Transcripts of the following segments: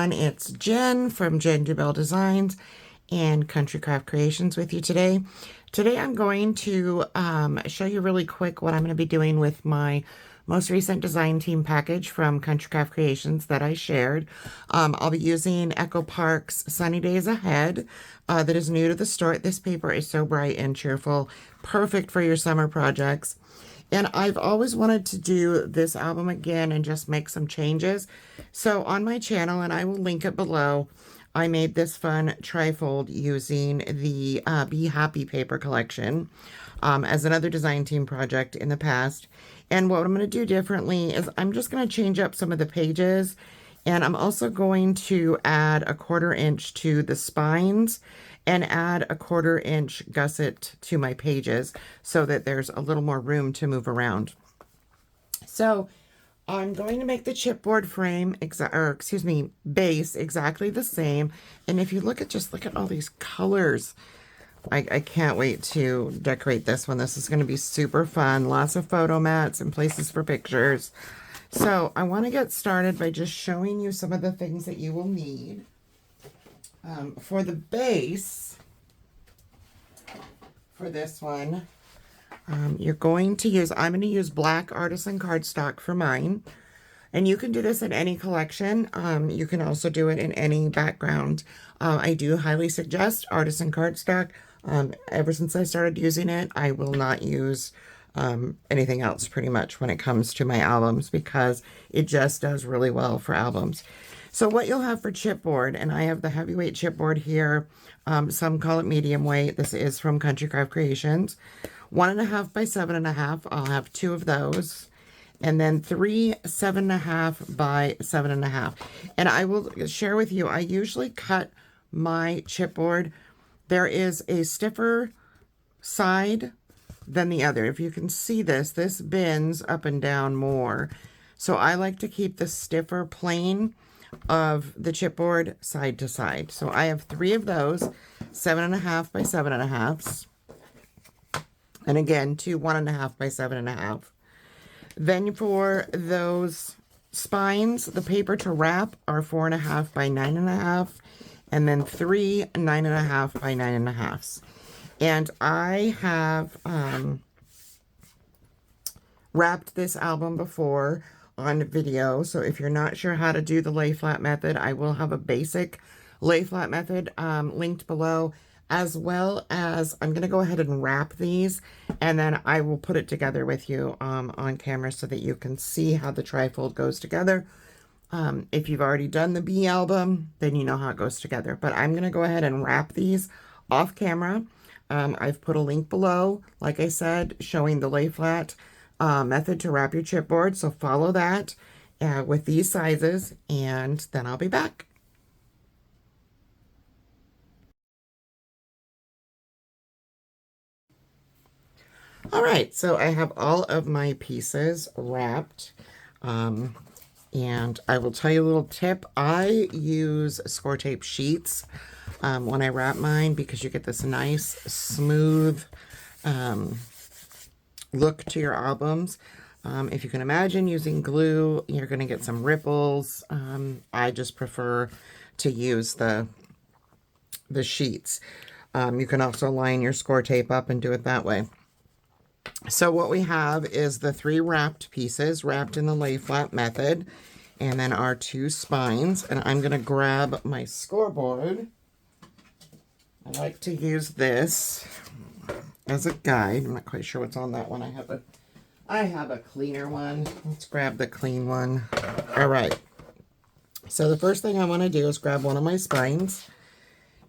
everyone. It's Jen from Jen Dubell Designs and Country Craft Creations with you today. Today I'm going to show you really quick what I'm going to be doing with my most recent design team package from Country Craft Creations that I shared. I'll be using Echo Park's Sunny Days Ahead that is new to the store. This paper is so bright and cheerful, perfect for your summer projects. And I've always wanted to do this album again and just make some changes. So on my channel, and I will link it below, I made this fun trifold using the Be Happy paper collection as another design team project in the past. And what I'm going to do differently is I'm just going to change up some of the pages. And I'm also going to add a 1/4 inch to the spines and add a 1/4 inch gusset to my pages so that there's a little more room to move around. So I'm going to make the chipboard frame, base exactly the same. And if you look at all these colors, I can't wait to decorate this one. This is going to be super fun. Lots of photo mats and places for pictures. So I want to get started by just showing you some of the things that you will need. For the base, for this one, I'm going to use black artisan cardstock for mine. And you can do this in any collection. You can also do it in any background. I do highly suggest artisan cardstock. Ever since I started using it, I will not use anything else pretty much when it comes to my albums because it just does really well for albums. So what you'll have for chipboard, and I have the heavyweight chipboard here. Some call it medium weight. This is from Country Craft Creations. 1.5 by 7.5. I'll have 2 of those. And then 3 7.5 by 7.5. And I will share with you, I usually cut my chipboard. There is a stiffer side than the other. If you can see this bends up and down more. So I like to keep the stiffer plane of the chipboard side to side. So I have 3 of those, 7.5 by 7.5s. And again, 2 1.5 by 7.5. Then for those spines, the paper to wrap are 4.5 by 9.5, and then 3 9.5 by 9.5. And I have wrapped this album before on video, so if you're not sure how to do the lay flat method, I will have a basic lay flat method linked below, as well as I'm going to go ahead and wrap these, and then I will put it together with you on camera so that you can see how the trifold goes together. If you've already done the B album, then you know how it goes together. But I'm going to go ahead and wrap these off camera. I've put a link below, like I said, showing the lay flat method to wrap your chipboard. So follow that with these sizes, and then I'll be back. All right, so I have all of my pieces wrapped. And I will tell you a little tip. I use score tape sheets when I wrap mine because you get this nice, smooth look to your albums. If you can imagine using glue, you're going to get some ripples. I just prefer to use the sheets. You can also line your score tape up and do it that way. So what we have is the 3 wrapped pieces, wrapped in the lay flat method, and then our 2 spines. And I'm going to grab my scoreboard. I like to use this as a guide. I'm not quite sure what's on that one. I have a cleaner one. Let's grab the clean one. All right. So the first thing I want to do is grab one of my spines,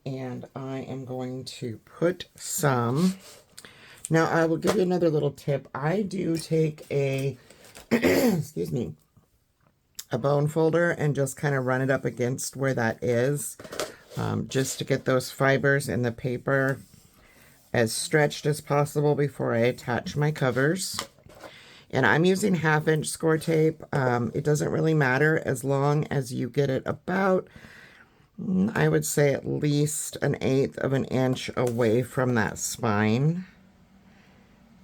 and I am going to put some. Now, I will give you another little tip. I do take a, excuse me, a bone folder and just kind of run it up against where that is, just to get those fibers in the paper as stretched as possible before I attach my covers. And I'm using 1/2 inch score tape. It doesn't really matter as long as you get it about, I would say at least 1/8 of an inch away from that spine.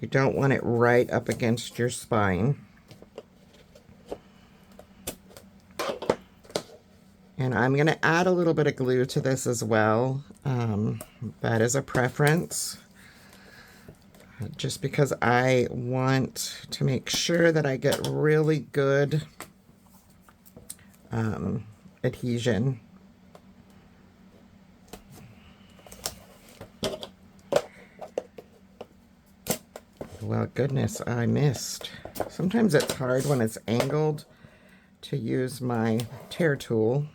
You don't want it right up against your spine. And I'm going to add a little bit of glue to this as well. That is a preference. Just because I want to make sure that I get really good adhesion. Well, goodness, I missed. Sometimes it's hard when it's angled to use my tear tool.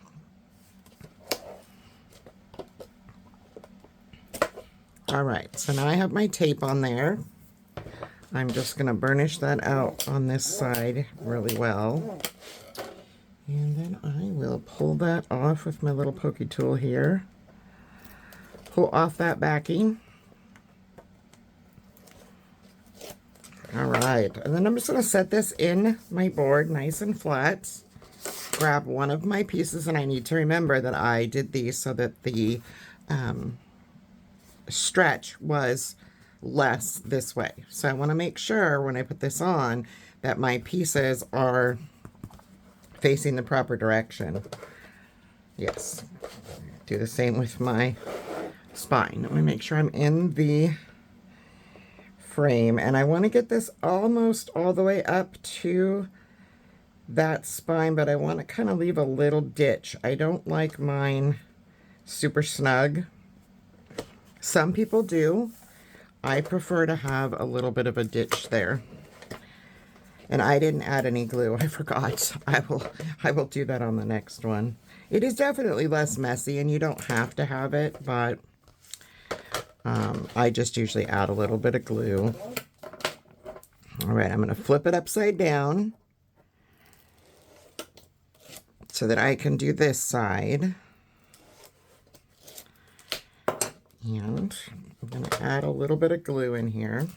All right, so now I have my tape on there. I'm just going to burnish that out on this side really well. And then I will pull that off with my little pokey tool here. Pull off that backing. All right, and then I'm just going to set this in my board nice and flat. Grab one of my pieces, and I need to remember that I did these so that the stretch was less this way. So I want to make sure when I put this on that my pieces are facing the proper direction. Yes. Do the same with my spine. Let me make sure I'm in the frame, and I want to get this almost all the way up to that spine, but I want to kind of leave a little ditch. I don't like mine super snug. Some people do. I prefer to have a little bit of a ditch there. And I didn't add any glue. I forgot. I will do that on the next one. It is definitely less messy, and you don't have to have it, but I just usually add a little bit of glue. All right, I'm going to flip it upside down so that I can do this side. And I'm going to add a little bit of glue in here.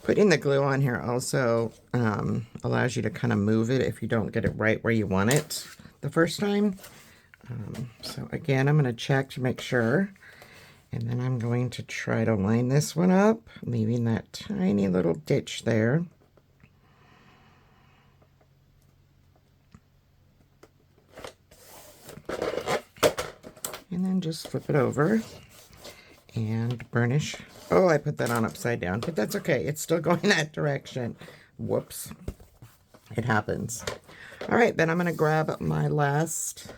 Putting the glue on here also allows you to kind of move it if you don't get it right where you want it the first time. So again, I'm going to check to make sure. And then I'm going to try to line this one up, leaving that tiny little ditch there. And then just flip it over and burnish. Oh, I put that on upside down, but that's okay. It's still going that direction. Whoops. It happens. All right, then I'm going to grab my last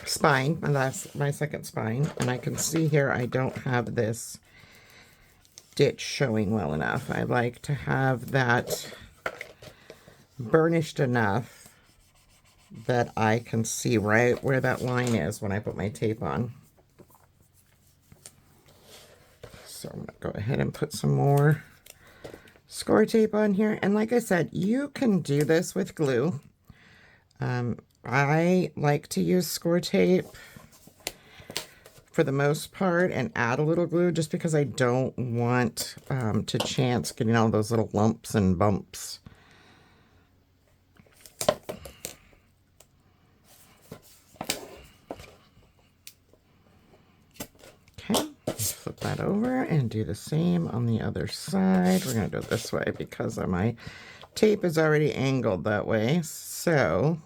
spine, my second spine, and I can see here I don't have this ditch showing well enough. I like to have that burnished enough that I can see right where that line is when I put my tape on. So I'm going to go ahead and put some more score tape on here. And like I said, you can do this with glue. I like to use score tape for the most part and add a little glue just because I don't want to chance getting all those little lumps and bumps. Okay, flip that over and do the same on the other side. We're going to do it this way because my tape is already angled that way. So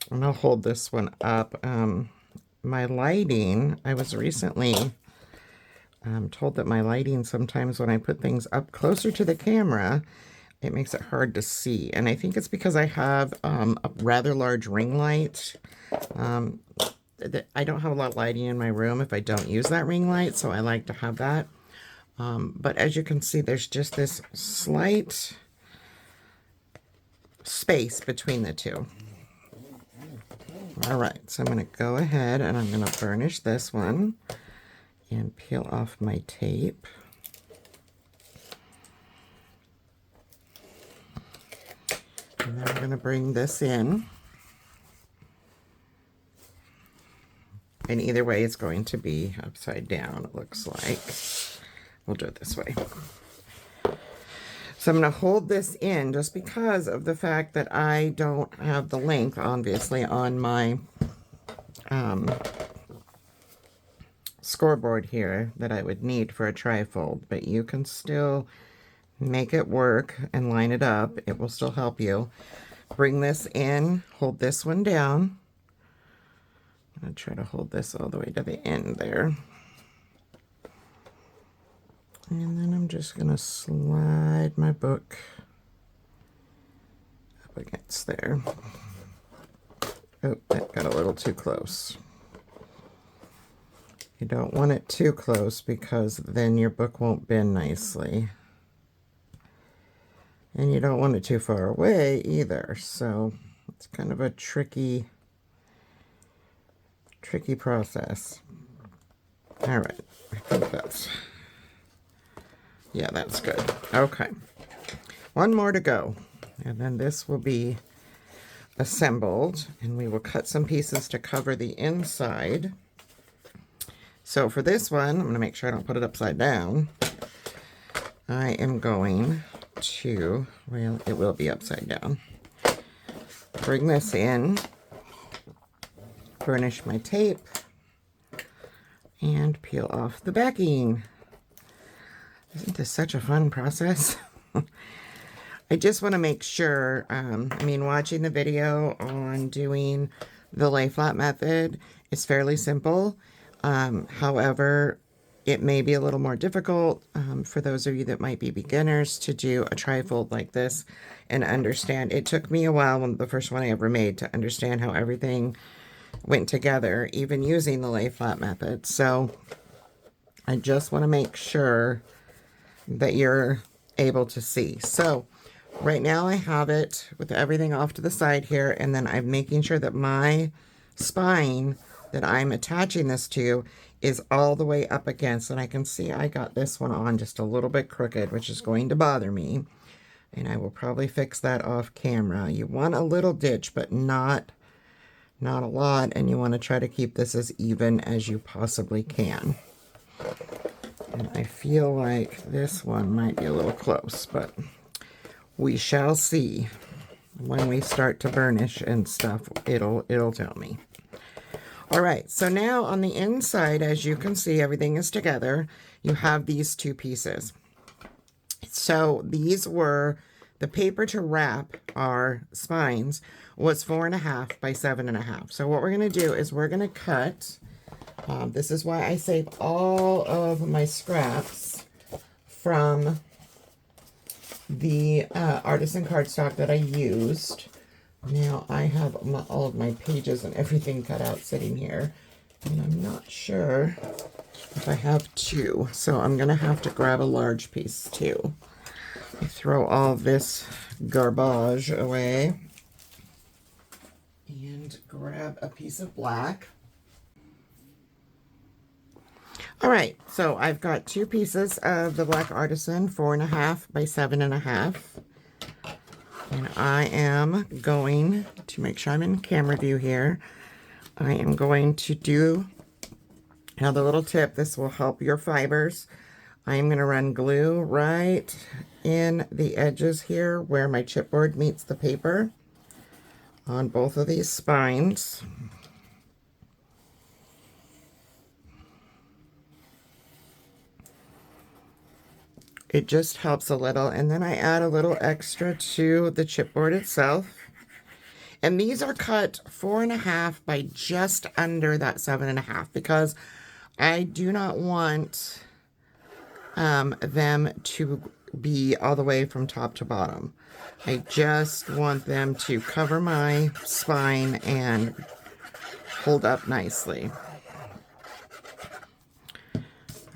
I'm going to hold this one up. My lighting, I was recently told that my lighting sometimes when I put things up closer to the camera, it makes it hard to see. And I think it's because I have a rather large ring light. I don't have a lot of lighting in my room if I don't use that ring light, so I like to have that. But as you can see, there's just this slight space between the two. All right, so I'm going to go ahead and I'm going to burnish this one and peel off my tape. And then I'm going to bring this in. And either way, it's going to be upside down, it looks like. We'll do it this way. So I'm going to hold this in just because of the fact that I don't have the length, obviously, on my scoreboard here that I would need for a trifold, but you can still make it work and line it up. It will still help you. Bring this in, hold this one down. I'm going to try to hold this all the way to the end there. And then I'm just going to slide my book up against there. Oh, that got a little too close. You don't want it too close because then your book won't bend nicely. And you don't want it too far away either. So it's kind of a tricky process. All right, I think that's good. Okay, one more to go. And then this will be assembled and we will cut some pieces to cover the inside. So for this one, I'm going to make sure I don't put it upside down. I am going to, well, it will be upside down. Bring this in, burnish my tape, and peel off the backing. Isn't this such a fun process? I just want to make sure, watching the video on doing the lay flat method is fairly simple. However, it may be a little more difficult for those of you that might be beginners to do a trifold like this and understand. It took me a while, the first one I ever made, to understand how everything went together, even using the lay flat method. So I just want to make sure that you're able to see. So right now I have it with everything off to the side here, and then I'm making sure that my spine that I'm attaching this to is all the way up against, and I can see I got this one on just a little bit crooked, which is going to bother me, and I will probably fix that off camera. You want a little ditch, but not a lot, and you want to try to keep this as even as you possibly can. And I feel like this one might be a little close, but we shall see. When we start to burnish and stuff, it'll tell me. All right, so now on the inside, as you can see, everything is together. You have these two pieces. So these were, the paper to wrap our spines was 4.5 by 7.5. So what we're gonna do is we're gonna cut, this is why I save all of my scraps from the artisan cardstock that I used. Now I have all of my pages and everything cut out sitting here, and I'm not sure if I have two, so I'm gonna have to grab a large piece too. I throw all this garbage away and grab a piece of black. All right, so I've got two pieces of the black artisan, 4.5 by 7.5. And I am going to make sure I'm in camera view here. I am going to do, now the little tip, this will help your fibers. I am going to run glue right in the edges here where my chipboard meets the paper on both of these spines. It just helps a little, and then I add a little extra to the chipboard itself. And these are cut 4.5 by just under that 7.5 because I do not want them to be all the way from top to bottom. I just want them to cover my spine and hold up nicely.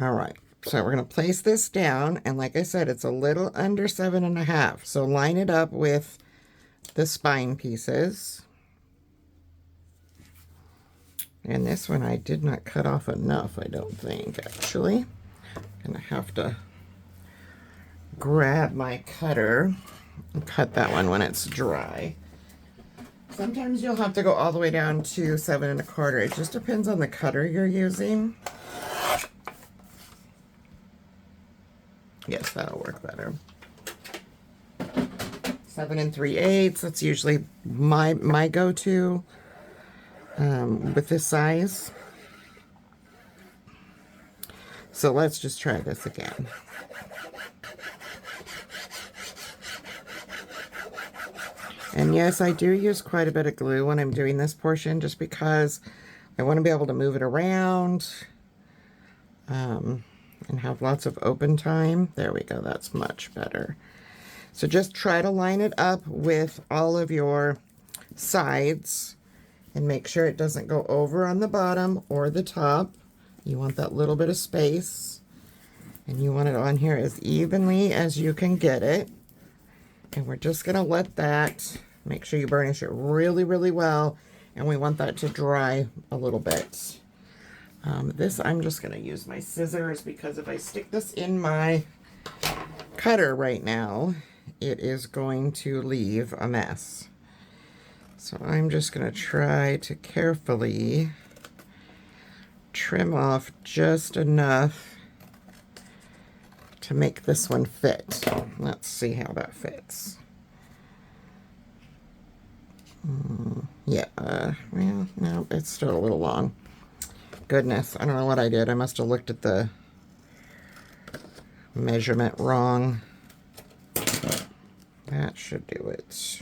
All right. So we're going to place this down, and like I said, it's a little under 7.5. So line it up with the spine pieces. And this one I did not cut off enough, I don't think, actually. I'm going to have to grab my cutter and cut that one when it's dry. Sometimes you'll have to go all the way down to 7.25. It just depends on the cutter you're using. Yes, that'll work better. 7 3/8. That's usually my go-to with this size. So let's just try this again. And yes, I do use quite a bit of glue when I'm doing this portion, just because I want to be able to move it around and have lots of open time. There we go, that's much better. So just try to line it up with all of your sides and make sure it doesn't go over on the bottom or the top. You want that little bit of space, and you want it on here as evenly as you can get it. And we're just going to let that, make sure you burnish it really, really well. And we want that to dry a little bit. This, I'm just going to use my scissors, because if I stick this in my cutter right now, it is going to leave a mess. So I'm just going to try to carefully trim off just enough to make this one fit. Let's see how that fits. Yeah, well, no, it's still a little long. Goodness, I don't know what I did. I must have looked at the measurement wrong. That should do it.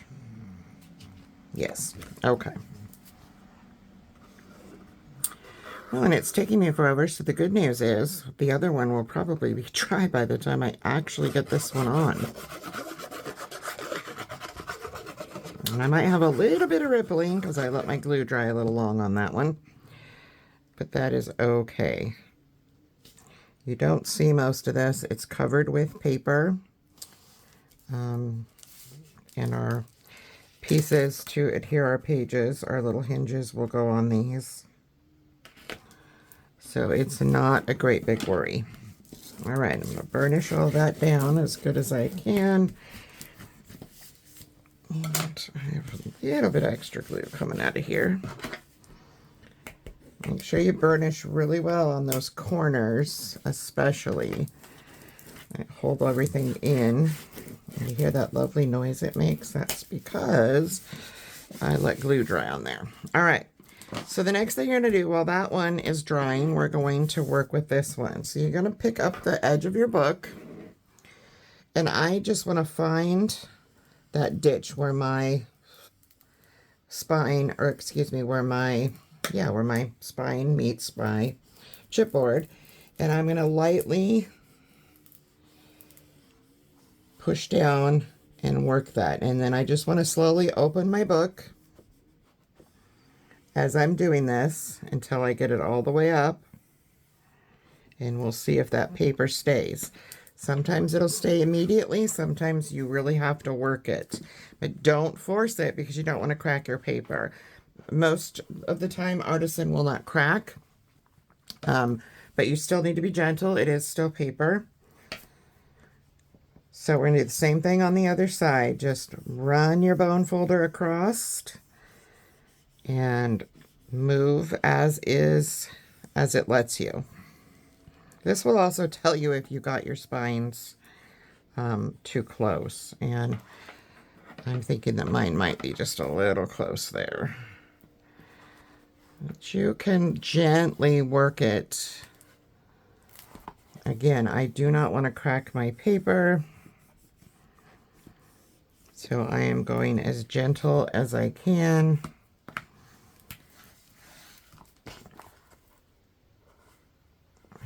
Yes, okay. Well, and it's taking me forever, so the good news is the other one will probably be dry by the time I actually get this one on. And I might have a little bit of rippling because I let my glue dry a little long on that one. But that is okay. You don't see most of this. It's covered with paper. And our pieces to adhere our pages, our little hinges will go on these. So it's not a great big worry. All right, I'm going to burnish all that down as good as I can. And I have a little bit of extra glue coming out of here. Make sure you burnish really well on those corners, especially. Hold everything in. And you hear that lovely noise it makes? That's because I let glue dry on there. All right. So the next thing you're going to do while that one is drying, we're going to work with this one. So you're going to pick up the edge of your book, and I just want to find that ditch where my spine, or excuse me, where my spine meets my chipboard, and I'm going to lightly push down and work that. And then I just want to slowly open my book as I'm doing this until I get it all the way up, and we'll see if that paper stays. Sometimes it'll stay immediately, sometimes you really have to work it, but don't force it because you don't want to crack your paper. Most of the time Artisan will not crack, but you still need to be gentle. It is still paper. So we're going to do the same thing on the other side. Just run your bone folder across and move as is, as it lets you. This will also tell you if you got your spines too close, and I'm thinking that mine might be just a little close there. But you can gently work it. Again, I do not want to crack my paper, so I am going as gentle as I can.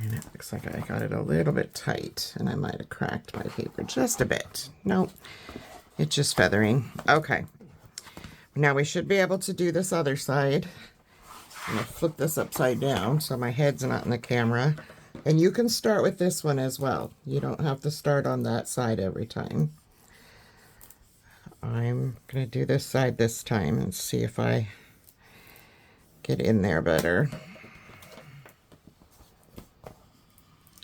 And it looks like I got it a little bit tight, and I might have cracked my paper just a bit. Nope, it's just feathering. Okay, now we should be able to do this other side. I'm going to flip this upside down so my head's not in the camera. And you can start with this one as well. You don't have to start on that side every time. I'm going to do this side this time and see if I get in there better.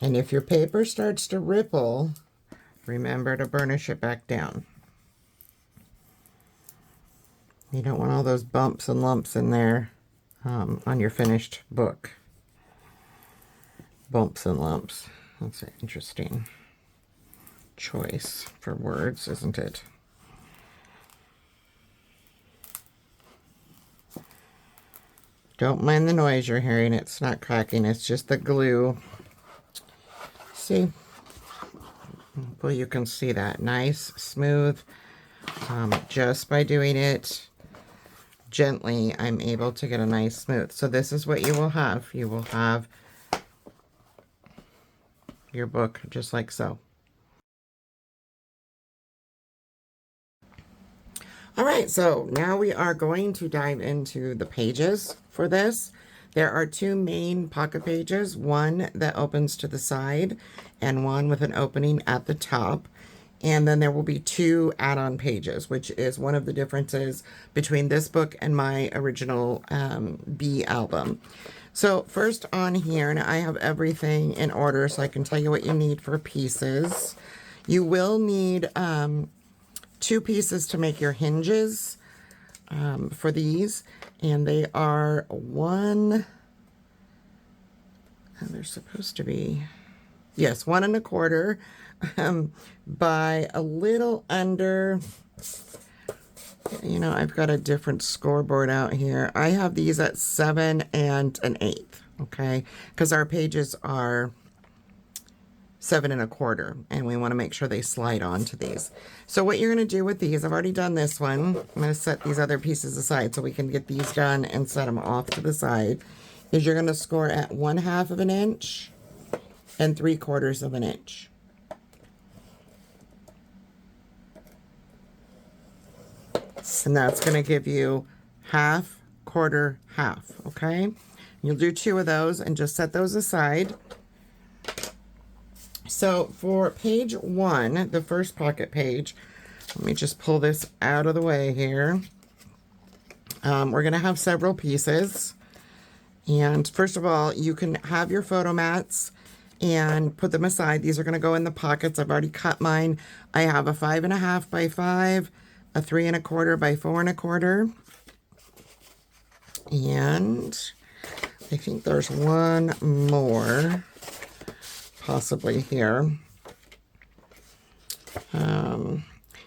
And if your paper starts to ripple, remember to burnish it back down. You don't want all those bumps and lumps in there on your finished book. Bumps and lumps. That's an interesting choice for words, isn't it? Don't mind the noise you're hearing. It's not cracking. It's just the glue. See? Well, you can see that. Nice, smooth. Just by doing it gently, I'm able to get a nice smooth. So this is what you will have. You will have your book just like so. All right, so now we are going to dive into the pages for this. There are two main pocket pages, one that opens to the side and one with an opening at the top. And then there will be two add-on pages, which is one of the differences between this book and my original B album. So first on here, and I have everything in order so I can tell you what you need for pieces. You will need two pieces to make your hinges for these, and they are one, and they're supposed to be, yes, 1 1/4 by a little under, you know, I've got a different scoreboard out here. I have these at 7 1/8, okay, because our pages are 7 1/4, and we want to make sure they slide onto these. So what you're going to do with these, I've already done this one. I'm going to set these other pieces aside so we can get these done and set them off to the side, is you're going to score at 1/2 of an inch and 3/4 of an inch. And that's going to give you 1/2, 1/4, 1/2, okay? You'll do 2 of those and just set those aside. So for page 1, the first pocket page, let me just pull this out of the way here. We're going to have several pieces. And first of all, you can have your photo mats and put them aside. These are going to go in the pockets. I've already cut mine. I have a 5 1/2 by 5, a 3 1/4 by 4 1/4. And I think there's one more possibly here.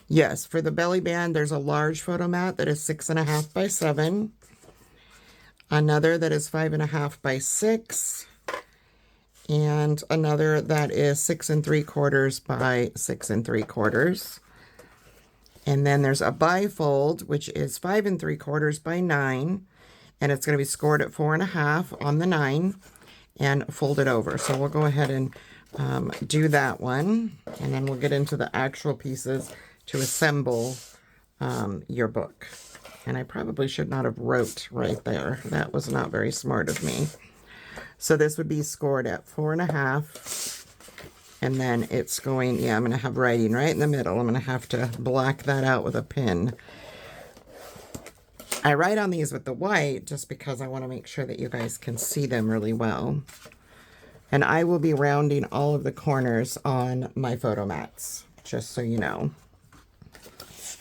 Yes, for the belly band, there's a large photo mat that is 6 1/2 by 7. Another that is 5 1/2 by 6. And another that is 6 3/4 by 6 3/4. And then there's a bifold, which is 5 3/4 by 9. And it's going to be scored at 4 1/2 on the 9 and fold it over. So we'll go ahead and do that one. And then we'll get into the actual pieces to assemble your book. And I probably should not have wrote right there. That was not very smart of me. So this would be scored at 4 1/2. And then it's going, yeah, I'm going to have writing right in the middle. I'm going to have to black that out with a pen. I write on these with the white just because I want to make sure that you guys can see them really well. And I will be rounding all of the corners on my photo mats, just so you know.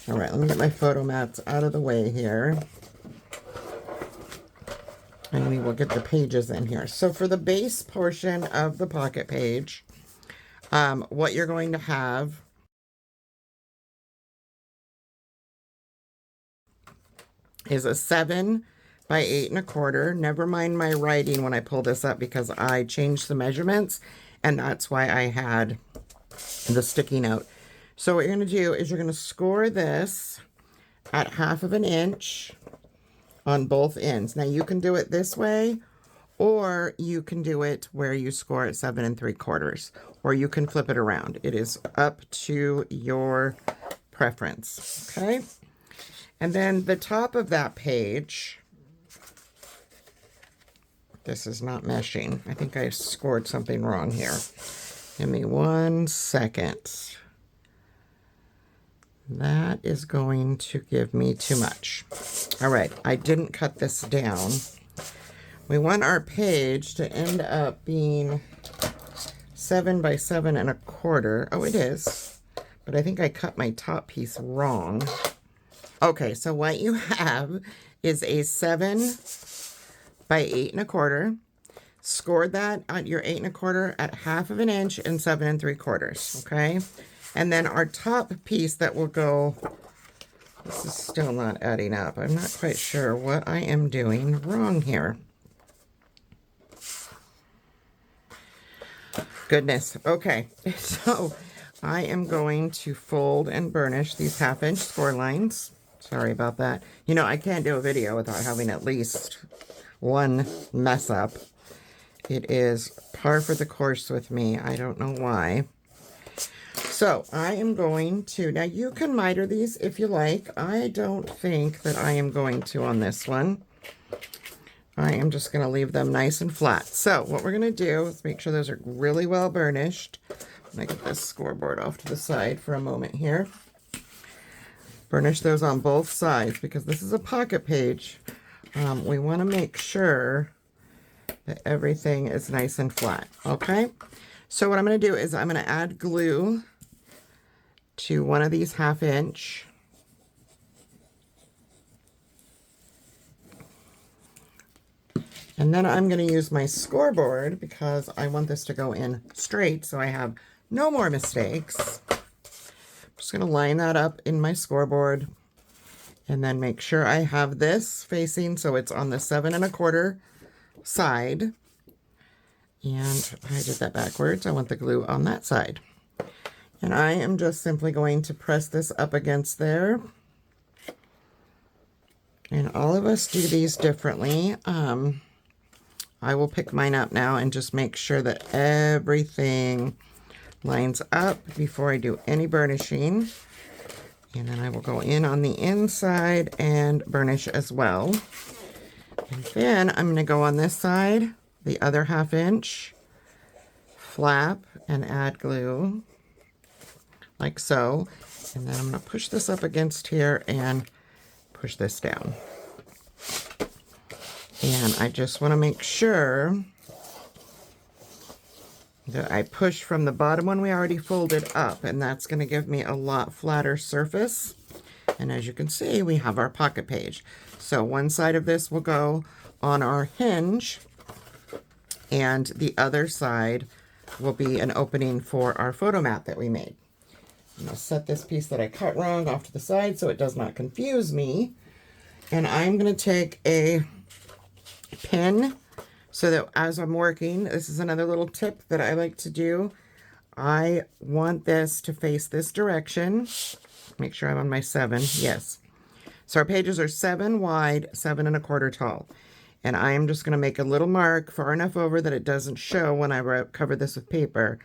All right, let me get my photo mats out of the way here. And we will get the pages in here. So for the base portion of the pocket page, what you're going to have is a 7 by 8 1/4. Never mind my writing when I pull this up because I changed the measurements, and that's why I had the sticky note. So what you're going to do is you're going to score this at 1/2 of an inch on both ends. Now you can do it this way, or you can do it where you score at 7 3/4, or you can flip it around. It is up to your preference, okay? And then the top of that page, this is not meshing. I think I scored something wrong here. Give me 1 second. That is going to give me too much. All right, I didn't cut this down. We want our page to end up being 7 by 7 1/4. Oh, it is. But I think I cut my top piece wrong. Okay, so what you have is a 7 by 8 1/4. Scored that at your 8 1/4 at 1/2 of an inch and 7 3/4. Okay, and then our top piece that will go This is still not adding up. I'm not quite sure what I am doing wrong here. Goodness. Okay, so I am going to fold and burnish these 1/2 inch score lines. Sorry about that. You know, I can't do a video without having at least one mess up. It is par for the course with me. I don't know why. So I am going to, now you can miter these if you like. I don't think that I am going to on this one. I am just going to leave them nice and flat. So what we're going to do is make sure those are really well burnished. I'm going to get this scoreboard off to the side for a moment here. Burnish those on both sides because this is a pocket page. We want to make sure that everything is nice and flat. Okay, so what I'm going to do is I'm going to add glue to one of these 1/2 inch. And then I'm going to use my scoreboard because I want this to go in straight so I have no more mistakes. I'm just going to line that up in my scoreboard and then make sure I have this facing so it's on the 7 1/4 side. And I did that backwards. I want the glue on that side. And I am just simply going to press this up against there. And all of us do these differently. I will pick mine up now and just make sure that everything lines up before I do any burnishing. And then I will go in on the inside and burnish as well. And then I'm going to go on this side, the other 1/2 inch, flap and add glue like so. And then I'm going to push this up against here and push this down. And I just want to make sure that I push from the bottom one we already folded up, and that's going to give me a lot flatter surface. And as you can see, we have our pocket page. So one side of this will go on our hinge, and the other side will be an opening for our photo mat that we made. I'm going to set this piece that I cut wrong off to the side so it does not confuse me. And I'm going to take a pin so that as I'm working, this is another little tip that I like to do. I want this to face this direction. Make sure I'm on my 7. Yes. So our pages are 7 wide, 7 1/4 tall. And I am just going to make a little mark far enough over that it doesn't show when I cover this with paper.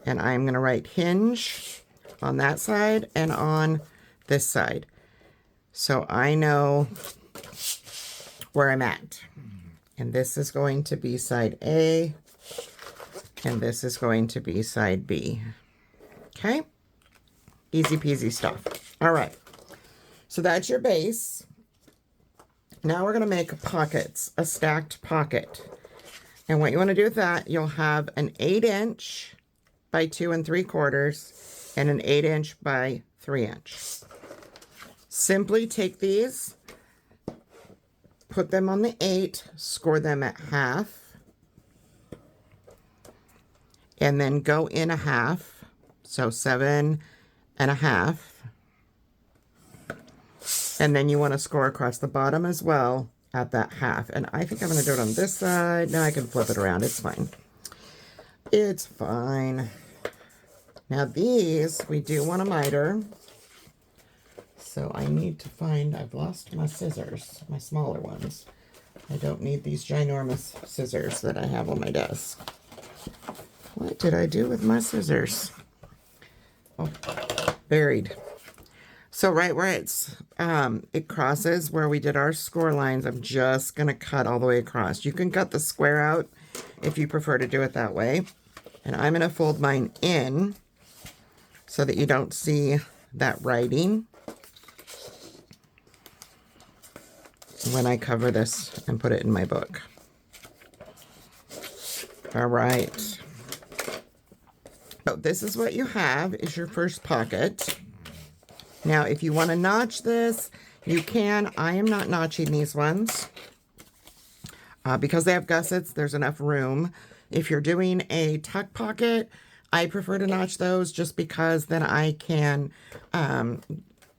And I'm going to write hinge on that side and on this side. So I know where I'm at. And this is going to be side A, and this is going to be side B. Okay? Easy peasy stuff. All right. So that's your base. Now we're going to make pockets, a stacked pocket. And what you want to do with that, you'll have an 8 inch by 2 3/4 and an 8 inch by 3 inch. Simply take these, put them on the 8, score them at 1/2, and then go in 1/2, so 7 1/2. And then you want to score across the bottom as well at that 1/2. And I think I'm going to do it on this side. Now I can flip it around. It's fine. It's fine. Now these, we do want to miter. So I need to find, I've lost my scissors, my smaller ones. I don't need these ginormous scissors that I have on my desk. What did I do with my scissors? Oh, buried. So right where it crosses where we did our score lines, I'm just going to cut all the way across. You can cut the square out if you prefer to do it that way. And I'm going to fold mine in so that you don't see that writing when I cover this and put it in my book. All right. So this is what you have is your first pocket. Now, if you want to notch this, you can. I am not notching these ones because they have gussets. There's enough room. If you're doing a tuck pocket, I prefer to notch those just because then I can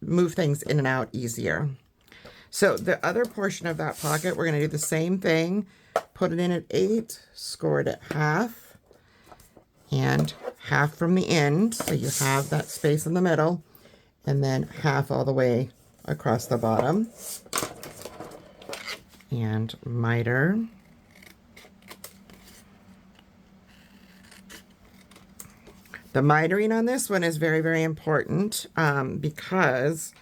move things in and out easier. So the other portion of that pocket, we're going to do the same thing. Put it in at 8, score it at half, and half from the end, so you have that space in the middle, and then half all the way across the bottom. And miter. The mitering on this one is very, very important because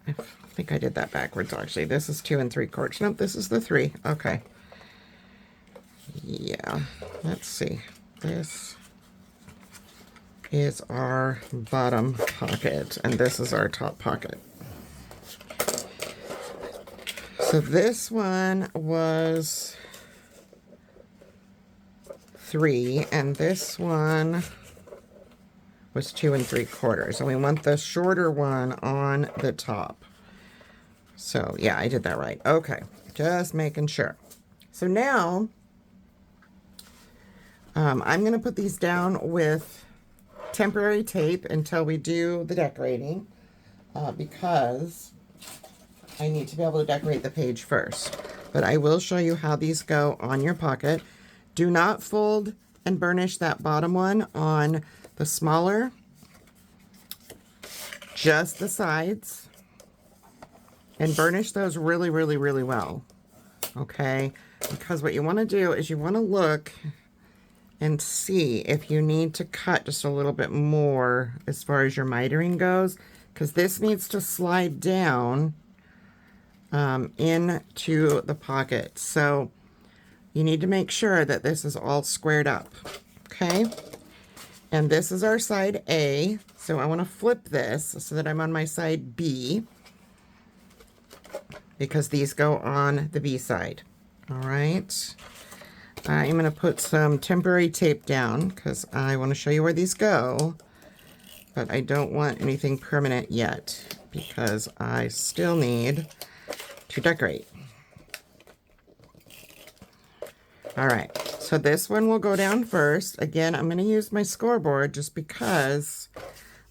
I think I did that backwards actually. This is 2 3/4. Nope, this is the 3. Okay. Yeah, let's see. This is our bottom pocket and this is our top pocket. So this one was 3 and this one was 2 3/4. And we want the shorter one on the top. So yeah, I did that right. Okay, just making sure. So now I'm going to put these down with temporary tape until we do the decorating because I need to be able to decorate the page first. But I will show you how these go on your pocket. Do not fold and burnish that bottom one on the smaller, just the sides, and burnish those really, really, really well. Okay, because what you want to do is you want to look and see if you need to cut just a little bit more as far as your mitering goes, because this needs to slide down into the pocket. So you need to make sure that this is all squared up. Okay, and this is our side A, so I want to flip this so that I'm on my side B, because these go on the B side. All right, I'm going to put some temporary tape down because I want to show you where these go, but I don't want anything permanent yet because I still need to decorate. All right, so this one will go down first. Again, I'm going to use my scoreboard just because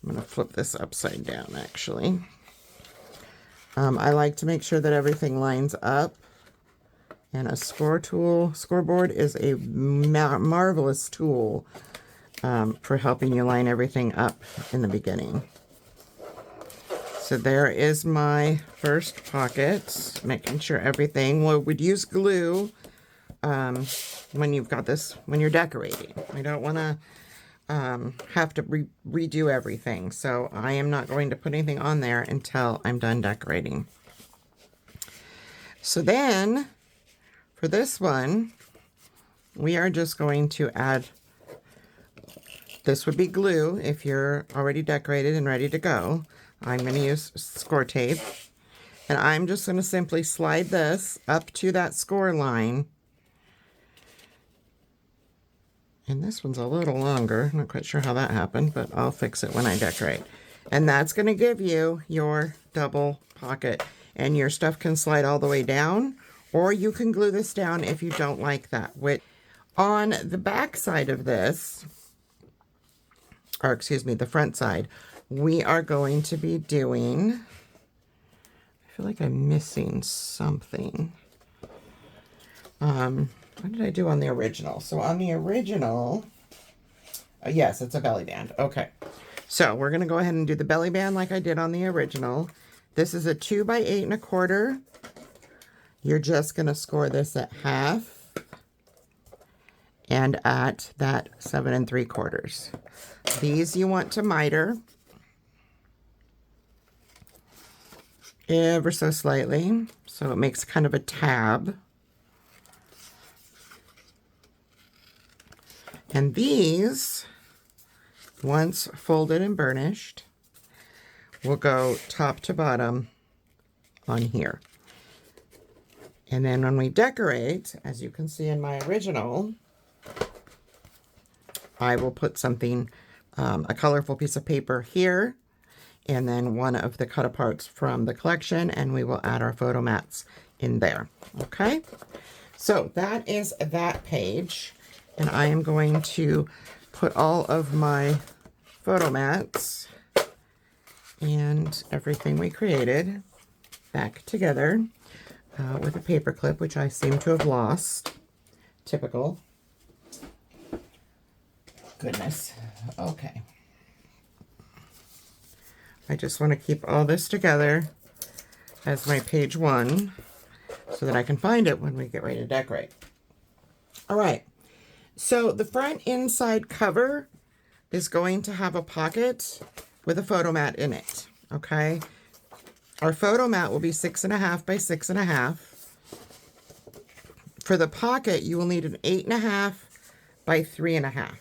I'm going to flip this upside down, actually. I like to make sure that everything lines up. And a scoreboard is a marvelous tool for helping you line everything up in the beginning. So there is my first pocket, making sure everything, well, we'd use glue when you've got this, when you're decorating. I don't want to have to redo everything. So I am not going to put anything on there until I'm done decorating. So then for this one, we are just going to add, this would be glue if you're already decorated and ready to go. I'm going to use score tape, and I'm just going to simply slide this up to that score line. And this one's a little longer. I'm not quite sure how that happened, but I'll fix it when I decorate. And that's going to give you your double pocket. And your stuff can slide all the way down, or you can glue this down if you don't like that. On the back side of this, or excuse me, the front side, we are going to be doing, I feel like I'm missing something. What did I do on the original? So on the original, yes, it's a belly band. Okay. So we're going to go ahead and do the belly band like I did on the original. This is a 2 by 8 1/4. You're just going to score this at half and at that 7 3/4. These you want to miter ever so slightly, so it makes kind of a tab. And these, once folded and burnished, will go top to bottom on here. And then when we decorate, as you can see in my original, I will put something, a colorful piece of paper here, and then one of the cut aparts from the collection, and we will add our photo mats in there. Okay, so that is that page. And I am going to put all of my photo mats and everything we created back together with a paper clip, which I seem to have lost. Typical. Goodness. Okay. I just want to keep all this together as my page 1 so that I can find it when we get ready to decorate. All right. So the front inside cover is going to have a pocket with a photo mat in it. Okay. Our photo mat will be 6.5 by 6.5. For the pocket, you will need an 8.5 by 3.5.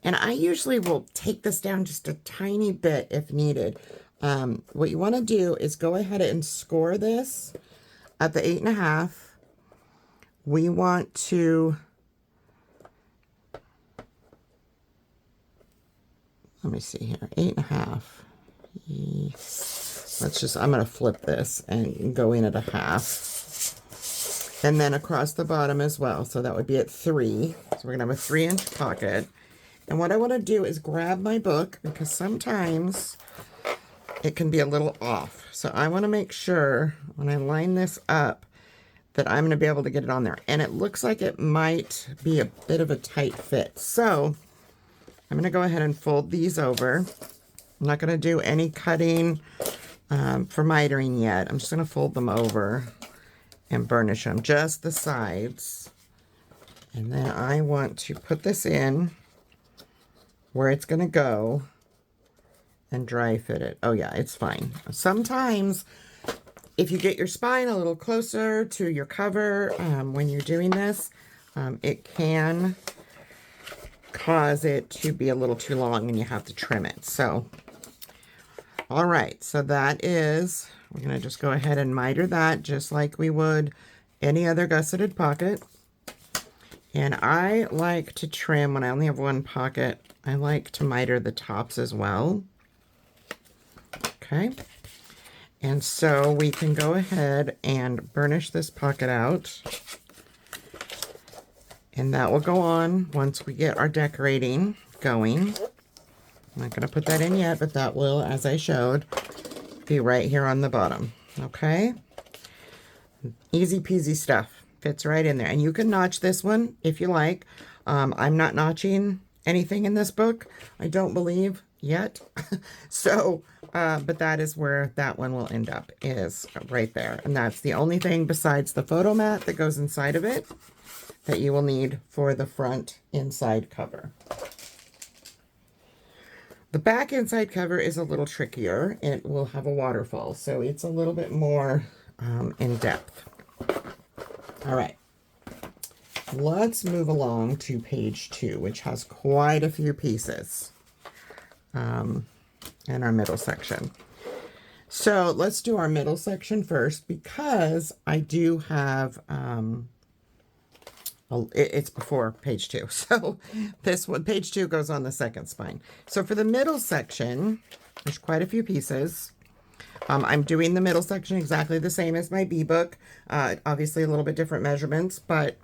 And I usually will take this down just a tiny bit if needed. What you want to do is go ahead and score this at the 8.5. We want to, let me see here, 8.5. Let's just, I'm going to flip this and go in at a half. And then across the bottom as well. So that would be at 3. So we're going to have a 3-inch pocket. And what I want to do is grab my book, because sometimes it can be a little off. So I want to make sure when I line this up that I'm going to be able to get it on there. And it looks like it might be a bit of a tight fit. So I'm going to go ahead and fold these over. I'm not going to do any cutting for mitering yet. I'm just going to fold them over and burnish them, just the sides. And then I want to put this in where it's going to go and dry fit it. Oh yeah, it's fine. Sometimes if you get your spine a little closer to your cover when you're doing this, it can cause it to be a little too long and you have to trim it. So, all right, so that is, we're going to just go ahead and miter that just like we would any other gusseted pocket. And I like to trim, when I only have one pocket, I like to miter the tops as well. Okay. And so we can go ahead and burnish this pocket out. And that will go on once we get our decorating going. I'm not going to put that in yet, but that will, as I showed, be right here on the bottom. Okay. Easy peasy stuff. Fits right in there. And you can notch this one if you like. I'm not notching anything in this book, I don't believe, yet. So, but that is where that one will end up, is right there. And that's the only thing besides the photo mat that goes inside of it that you will need for the front inside cover. The back inside cover is a little trickier. It will have a waterfall, so it's a little bit more in depth. All right, let's move along to page 2, which has quite a few pieces in our middle section. So let's do our middle section first, because I do have, it's before page 2. So this one, page 2 goes on the second spine. So for the middle section, there's quite a few pieces. I'm doing the middle section exactly the same as my bee book. Obviously a little bit different measurements, but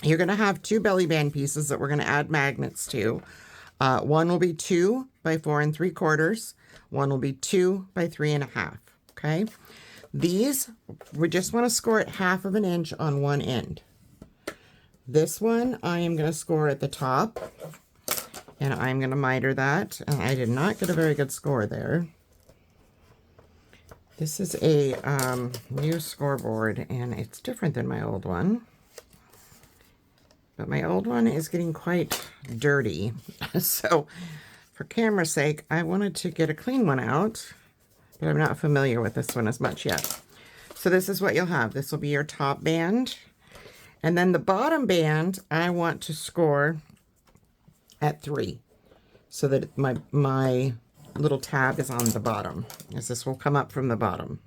you're going to have 2 belly band pieces that we're going to add magnets to. One will be 2 by 4 3/4. One will be 2 by 3.5. Okay. These, we just want to score at 1/2 inch on one end. This one, I am going to score at the top, and I'm going to miter that. And I did not get a very good score there. This is a new scoreboard, and it's different than my old one. But my old one is getting quite dirty. So for camera's sake, I wanted to get a clean one out, but I'm not familiar with this one as much yet. So this is what you'll have. This will be your top band. And then the bottom band, I want to score at 3 so that my little tab is on the bottom, as this will come up from the bottom.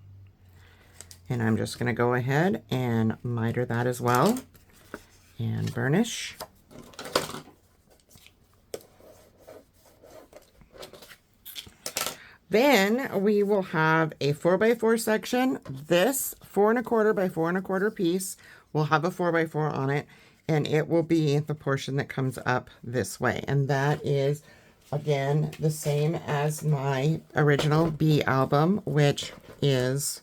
And I'm just going to go ahead and miter that as well and burnish. Then we will have a 4x4 section. This 4 1/4 by 4 1/4 piece will have a 4x4 on it, and it will be the portion that comes up this way. And that is Again, the same as my original Bee album, which is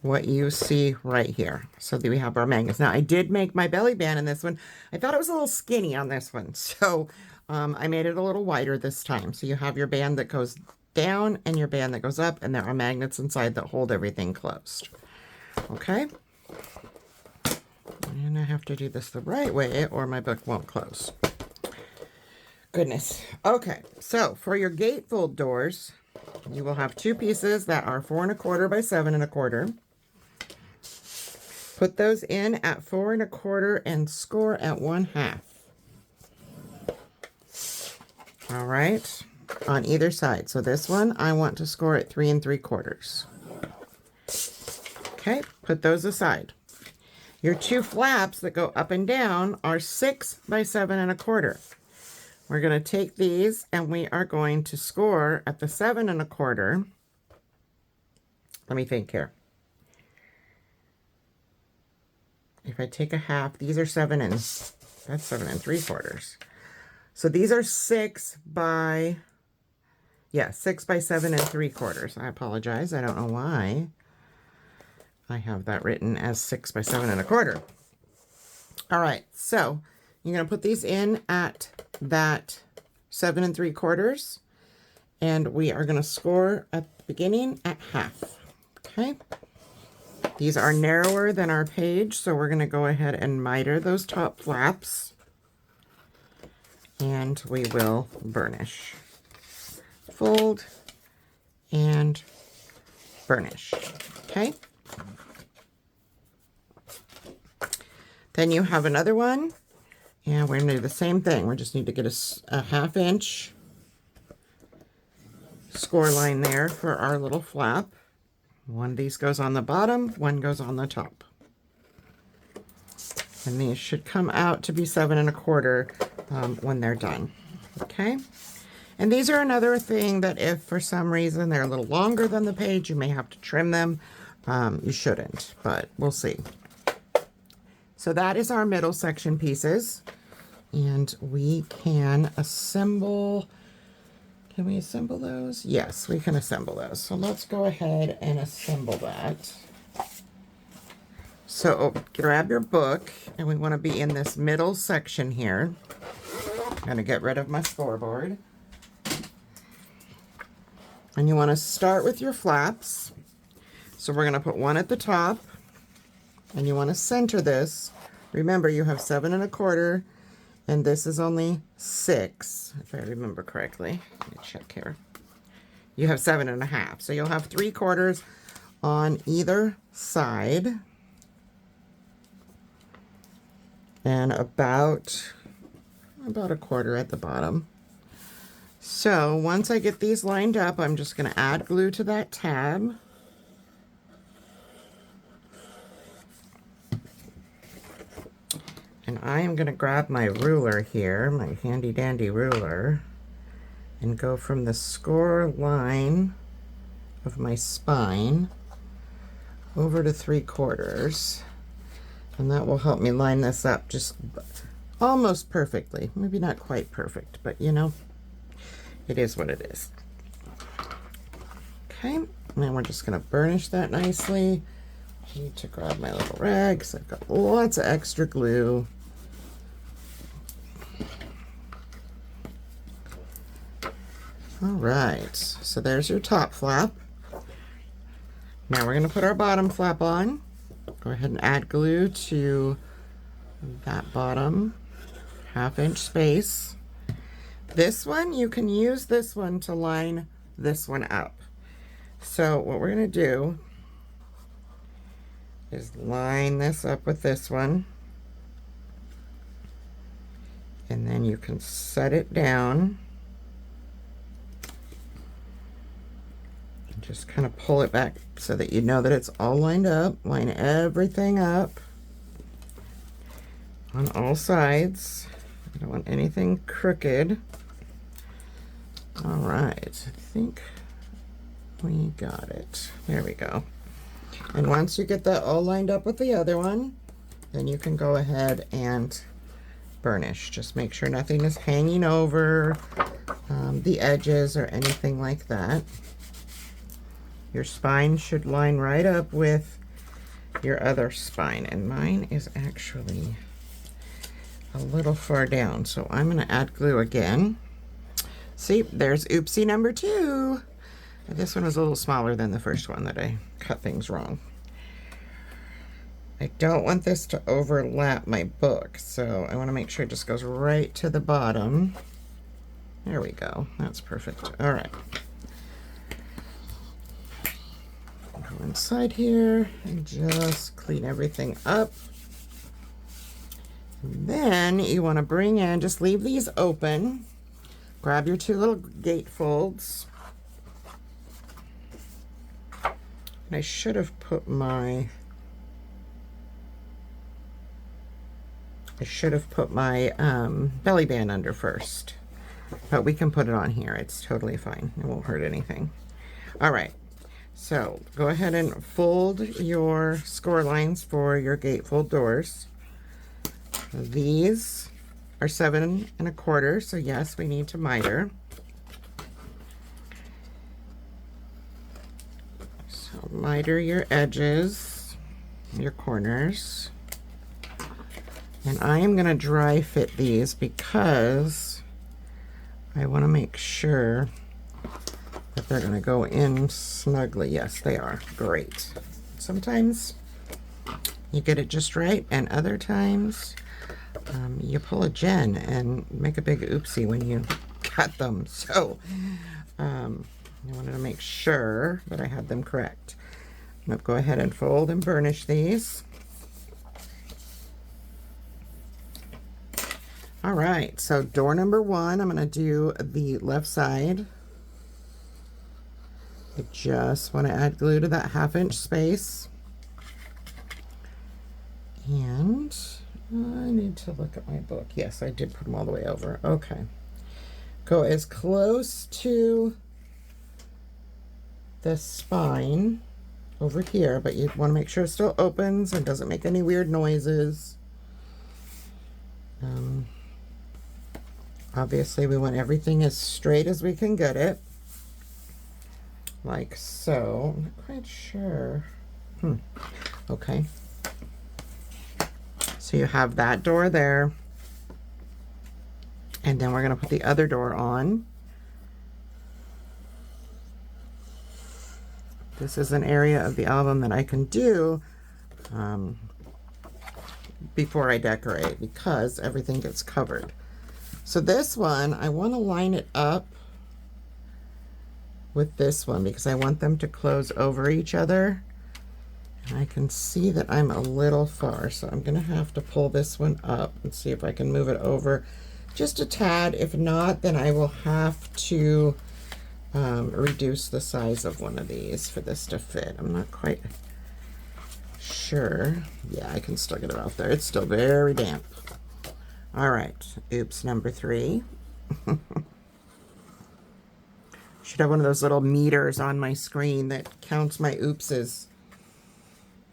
what you see right here. So we have our magnets. Now, I did make my belly band in this one. I thought it was a little skinny on this one, so I made it a little wider this time. So you have your band that goes down and your band that goes up, and there are magnets inside that hold everything closed. Okay? And I have to do this the right way or my book won't close. Goodness. Okay, so for your gatefold doors, you will have two pieces that are 4 1/4 by 7 1/4. Put those in at 4 1/4 and score at 1/2. All right, on either side. So this one, I want to score at 3 3/4. Okay, put those aside. Your two flaps that go up and down are 6 by 7 1/4. We're going to take these and we are going to score at the 7 1/4. Let me think here. If I take a half, these are 7 and that's 7 3/4. So these are 6 by 7 3/4. I apologize. I don't know why I have that written as 6 by 7 1/4. All right, so you're going to put these in at that 7 3/4, and we are going to score at the beginning at half. Okay, these are narrower than our page, so we're going to go ahead and miter those top flaps, and we will burnish. Fold and burnish. Okay, then you have another one. And we're going to do the same thing. We just need to get a 1/2 inch score line there for our little flap. One of these goes on the bottom, one goes on the top. And these should come out to be 7 1/4 when they're done. Okay? And these are another thing that if for some reason they're a little longer than the page, you may have to trim them. You shouldn't, but we'll see. So that is our middle section pieces. And we can assemble, can we assemble those? Yes, we can assemble those. So let's go ahead and assemble that. So grab your book, and we want to be in this middle section here. I'm going to get rid of my scoreboard. And you want to start with your flaps. So we're going to put one at the top, and you want to center this. Remember, you have 7 1/4. And this is only 6, if I remember correctly. Let me check here. You have 7 1/2. So you'll have 3/4 on either side. And about 1/4 at the bottom. So once I get these lined up, I'm just going to add glue to that tab. And I am going to grab my ruler here, my handy dandy ruler, and go from the score line of my spine over to 3/4. And that will help me line this up just almost perfectly. Maybe not quite perfect, but you know, it is what it is. Okay, and then we're just going to burnish that nicely. I need to grab my little rag because I've got lots of extra glue. All right, so there's your top flap. Now we're going to put our bottom flap on. Go ahead and add glue to that bottom 1/2 inch space. This one, you can use this one to line this one up. So what we're going to do is line this up with this one. And then you can set it down. Just kind of pull it back so that you know that it's all lined up. Line everything up on all sides. I don't want anything crooked. All right, I think we got it. There we go. And once you get that all lined up with the other one, then you can go ahead and burnish. Just make sure nothing is hanging over the edges or anything like that. Your spine should line right up with your other spine, and mine is actually a little far down, so I'm going to add glue again. See, there's oopsie number 2. This one was a little smaller than the first one that I cut things wrong. I don't want this to overlap my book, so I want to make sure it just goes right to the bottom. There we go. That's perfect. All right. Go inside here and just clean everything up. And then you want to bring in, just leave these open. Grab your 2 little gatefolds. And I should have put my belly band under first, but we can put it on here. It's totally fine. It won't hurt anything. All right. So go ahead and fold your score lines for your gatefold doors. These are 7 1/4, so yes, we need to miter. So miter your edges, your corners. And I am going to dry fit these because I want to make sure that they're going to go in snugly. Yes, they are. Great. Sometimes you get it just right, and other times you pull a Jen and make a big oopsie when you cut them. So I wanted to make sure that I had them correct. I'm going to go ahead and fold and burnish these. All right, so door number 1, I'm going to do the left side. I just want to add glue to that 1/2 inch space. And I need to look at my book. Yes, I did put them all the way over. Okay. Go as close to the spine over here, but you want to make sure it still opens and doesn't make any weird noises. Obviously, we want everything as straight as we can get it. Like so. I'm not quite sure. Okay. So you have that door there. And then we're going to put the other door on. This is an area of the album that I can do before I decorate because everything gets covered. So this one, I want to line it up with this one because I want them to close over each other. And I can see that I'm a little far, so I'm going to have to pull this one up and see if I can move it over just a tad. If not, then I will have to reduce the size of one of these for this to fit. I'm not quite sure. Yeah, I can still get it out there. It's still very damp. All right, oops, number 3. Should have one of those little meters on my screen that counts my oopses.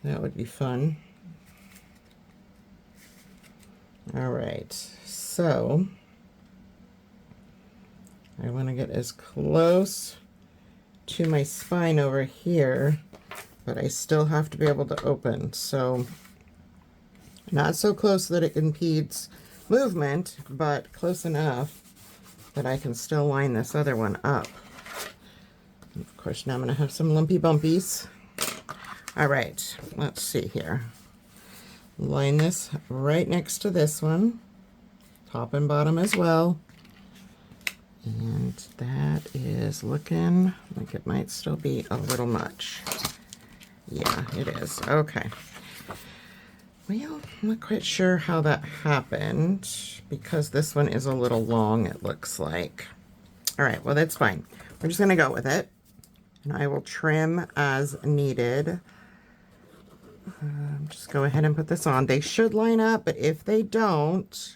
That would be fun. All right, so I want to get as close to my spine over here, but I still have to be able to open. So not so close that it impedes movement, but close enough that I can still line this other one up. And of course, now I'm going to have some lumpy bumpies. All right, let's see here. Line this right next to this one, top and bottom as well. And that is looking like it might still be a little much. Yeah, it is. Okay. Well, I'm not quite sure how that happened because this one is a little long, it looks like. All right, well, that's fine. We're just going to go with it. And I will trim as needed. Just go ahead and put this on. They should line up, but if they don't,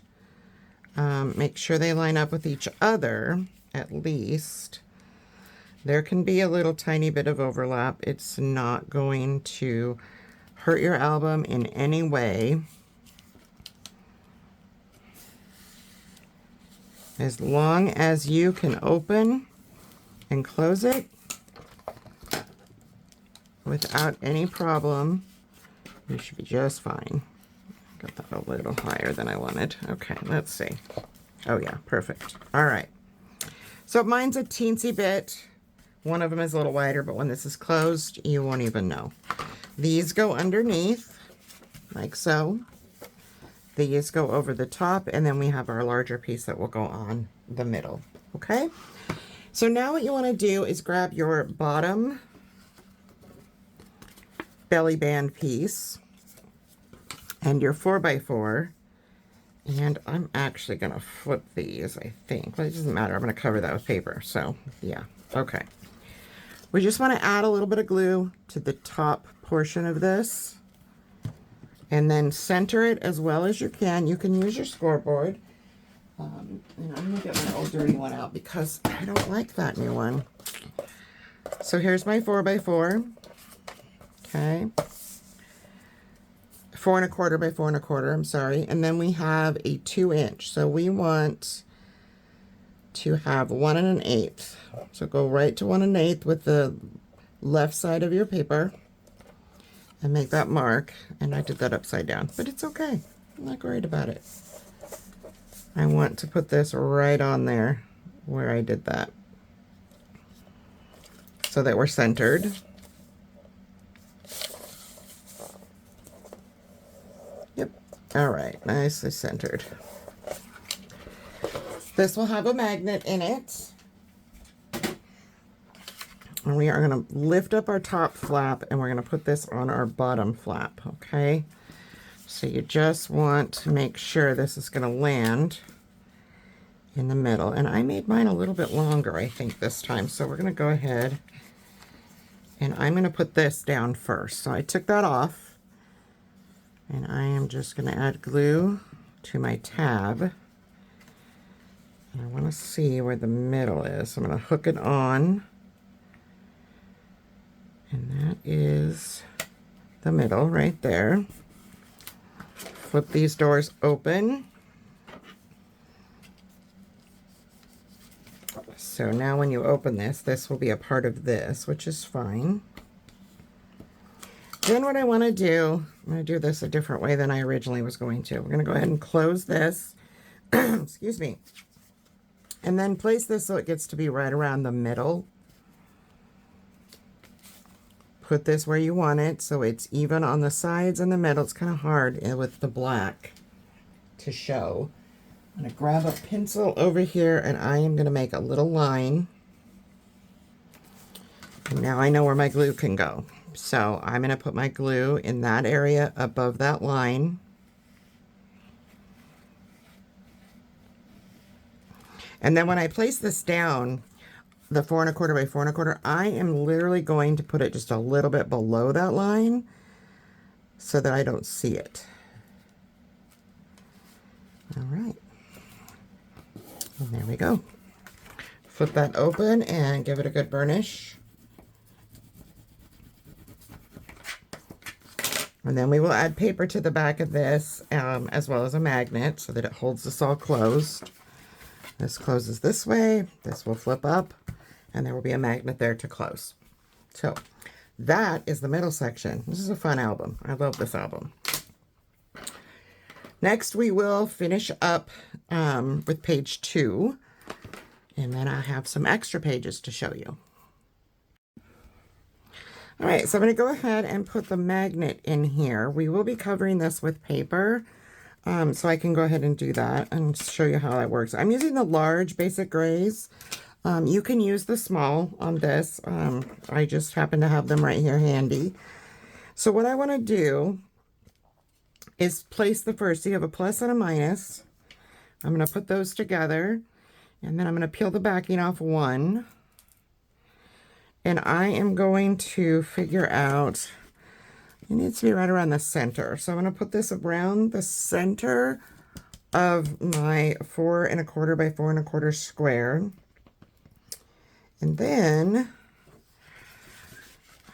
make sure they line up with each other, at least. There can be a little tiny bit of overlap. It's not going to hurt your album in any way. As long as you can open and close it without any problem, you should be just fine. Got that a little higher than I wanted. Okay, let's see. Oh yeah, perfect. All right. So mine's a teensy bit. One of them is a little wider, but when this is closed, you won't even know. These go underneath, like so. These go over the top, and then we have our larger piece that will go on the middle, okay? So now what you want to do is grab your bottom belly band piece and your 4x4, and I'm actually going to flip these, I think, but it doesn't matter. I'm going to cover that with paper, so yeah, okay. We just want to add a little bit of glue to the top portion of this, and then center it as well as you can. You can use your scoreboard. And I'm going to get my old dirty one out because I don't like that new one. So here's my 4x4. Okay. 4 1/4 by 4 1/4, I'm sorry. And then we have a 2-inch. So we want to have 1 1/8. So go right to 1 1/8 with the left side of your paper and make that mark. And I did that upside down, but it's okay. I'm not worried about it. I want to put this right on there where I did that so that we're centered. Yep. All right, nicely centered. This will have a magnet in it. And we are going to lift up our top flap, and we're going to put this on our bottom flap, okay? So you just want to make sure this is going to land in the middle. And I made mine a little bit longer, I think, this time. So we're going to go ahead, and I'm going to put this down first. So I took that off, and I am just going to add glue to my tab. And I want to see where the middle is. So I'm going to hook it on. And that is the middle right there. Flip these doors open. So now when you open this, this will be a part of this, which is fine. Then what I want to do, I'm going to do this a different way than I originally was going to. We're going to go ahead and close this. Excuse me. And then place this so it gets to be right around the middle. Put this where you want it so it's even on the sides and the middle. It's kind of hard with the black to show. I'm going to grab a pencil over here, and I am going to make a little line. And now I know where my glue can go. So I'm going to put my glue in that area above that line. And then when I place this down, the 4 1/4 by 4 1/4, I am literally going to put it just a little bit below that line so that I don't see it. All right. And there we go. Flip that open and give it a good burnish. And then we will add paper to the back of this, as well as a magnet so that it holds this all closed. This closes this way, this will flip up, and there will be a magnet there to close. So that is the middle section. This is a fun album. I love this album. Next, we will finish up with page 2, and then I have some extra pages to show you. All right, so I'm going to go ahead and put the magnet in here. We will be covering this with paper, so I can go ahead and do that and show you how that works. I'm using the large Basic Grays. You can use the small on this. I just happen to have them right here handy. So what I want to do is place the first. So you have a plus and a minus. I'm going to put those together, and then I'm going to peel the backing off one. And I am going to figure out, it needs to be right around the center. So I'm going to put this around the center of my 4 1/4 by 4 1/4 square. And then,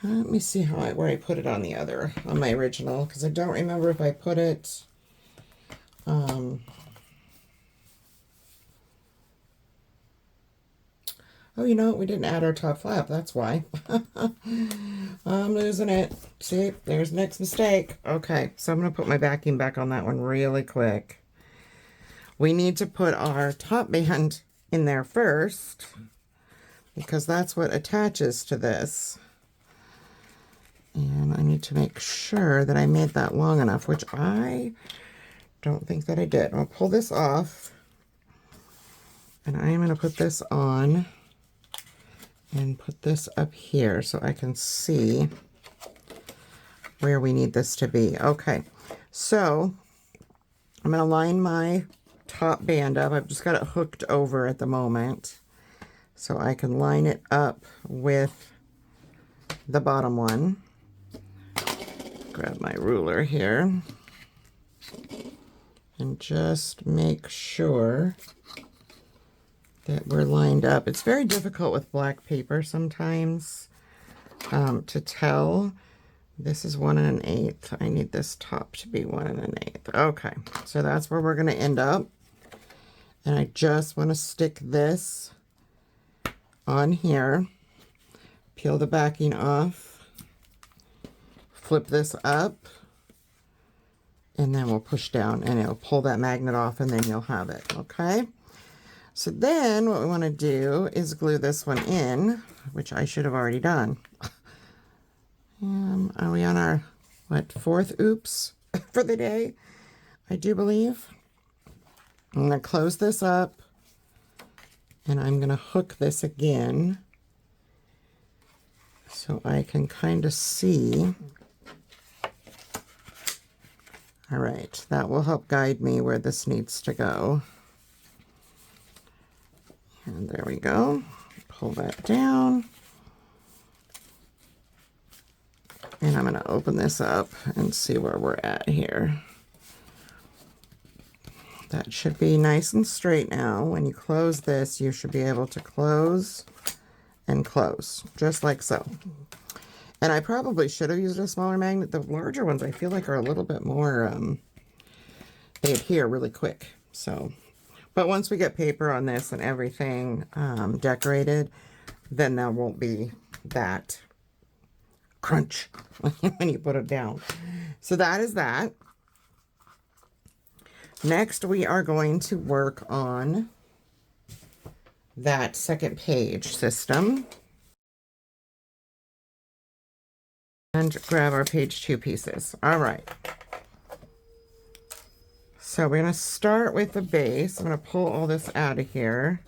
let me see where I put it on my original, because I don't remember if I put it, Oh, you know what? We didn't add our top flap. That's why. I'm losing it. See, there's next mistake. Okay, so I'm going to put my backing back on that one really quick. We need to put our top band in there first because that's what attaches to this. And I need to make sure that I made that long enough, which I don't think that I did. I'll pull this off. And I'm going to put this on and put this up here so I can see where we need this to be. Okay, so I'm going to line my top band up. I've just got it hooked over at the moment, so I can line it up with the bottom one. Grab my ruler here and just make sure that we're lined up. It's very difficult with black paper sometimes to tell. This is 1 1/8. I need this top to be 1 1/8. Okay, so that's where we're going to end up. And I just want to stick this on here, peel the backing off, flip this up, and then we'll push down and it'll pull that magnet off and then you'll have it, okay? So then what we want to do is glue this one in, which I should have already done. Are we on our, what, 4th oops for the day? I do believe. I'm going to close this up and I'm going to hook this again so I can kind of see. All right, that will help guide me where this needs to go. And there we go. Pull that down. And I'm going to open this up and see where we're at here. That should be nice and straight now. When you close this, you should be able to close and close, just like so. And I probably should have used a smaller magnet. The larger ones I feel like are a little bit more, they adhere really quick. So, but once we get paper on this and everything decorated, then there won't be that crunch when you put it down. So that is that. Next, we are going to work on that second page system. And grab our page 2 pieces. All right. So we're going to start with the base. I'm going to pull all this out of here.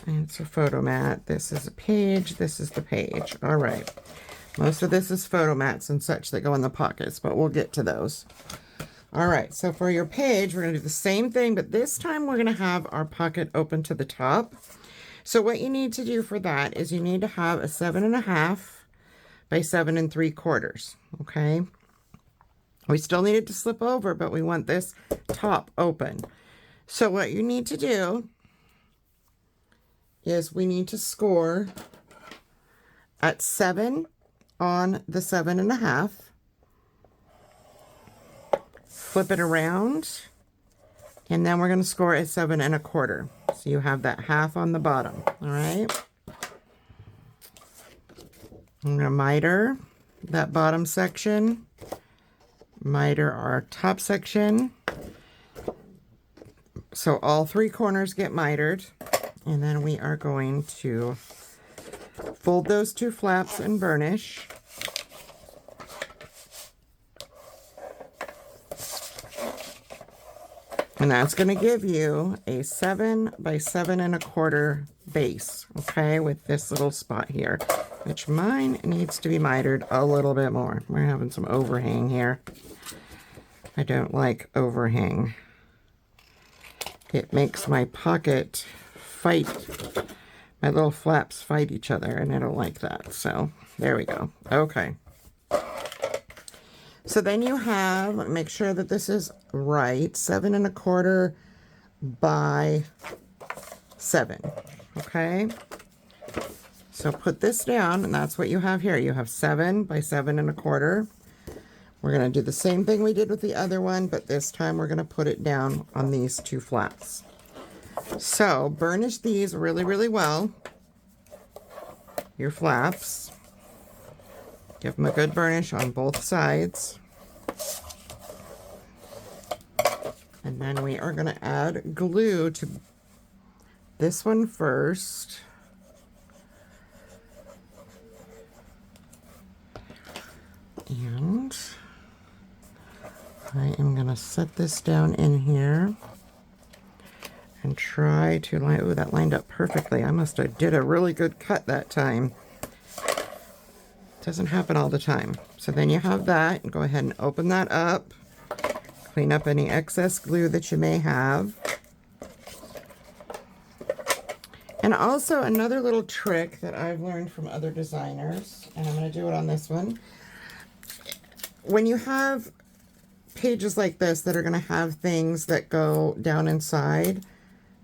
And it's a photo mat. This is a page. This is the page. All right. Most of this is photo mats and such that go in the pockets, but we'll get to those. All right. So for your page, we're going to do the same thing, but this time we're going to have our pocket open to the top. So what you need to do for that is you need to have a 7.5 by 7 3/4. Okay. We still need it to slip over, but we want this top open. So what you need to do is we need to score at 7 on the 7.5. Flip it around, and then we're going to score at 7 1/4. So you have that half on the bottom. All right. I'm going to miter that bottom section, miter our top section. So all 3 corners get mitered, and then we are going to fold those 2 flaps and burnish. And that's going to give you a 7 by 7 1/4 base, okay, with this little spot here, which mine needs to be mitered a little bit more. We're having some overhang here. I don't like overhang. It makes my pocket fight, my little flaps fight each other, and I don't like that. So there we go. Okay. So then you have, make sure that this is right, 7 1/4 by 7, okay? So put this down, and that's what you have here. You have 7 by 7 1/4. We're going to do the same thing we did with the other one, but this time we're going to put it down on these 2 flaps. So burnish these really, really well. Your flaps. Give them a good burnish on both sides. And then we are going to add glue to this one first. And I am going to set this down in here and try to line. Oh, that lined up perfectly. I must have did a really good cut that time. Doesn't happen all the time. So then you have that, and go ahead and open that up. Clean up any excess glue that you may have. And also another little trick that I've learned from other designers, and I'm going to do it on this one. When you have pages like this that are going to have things that go down inside,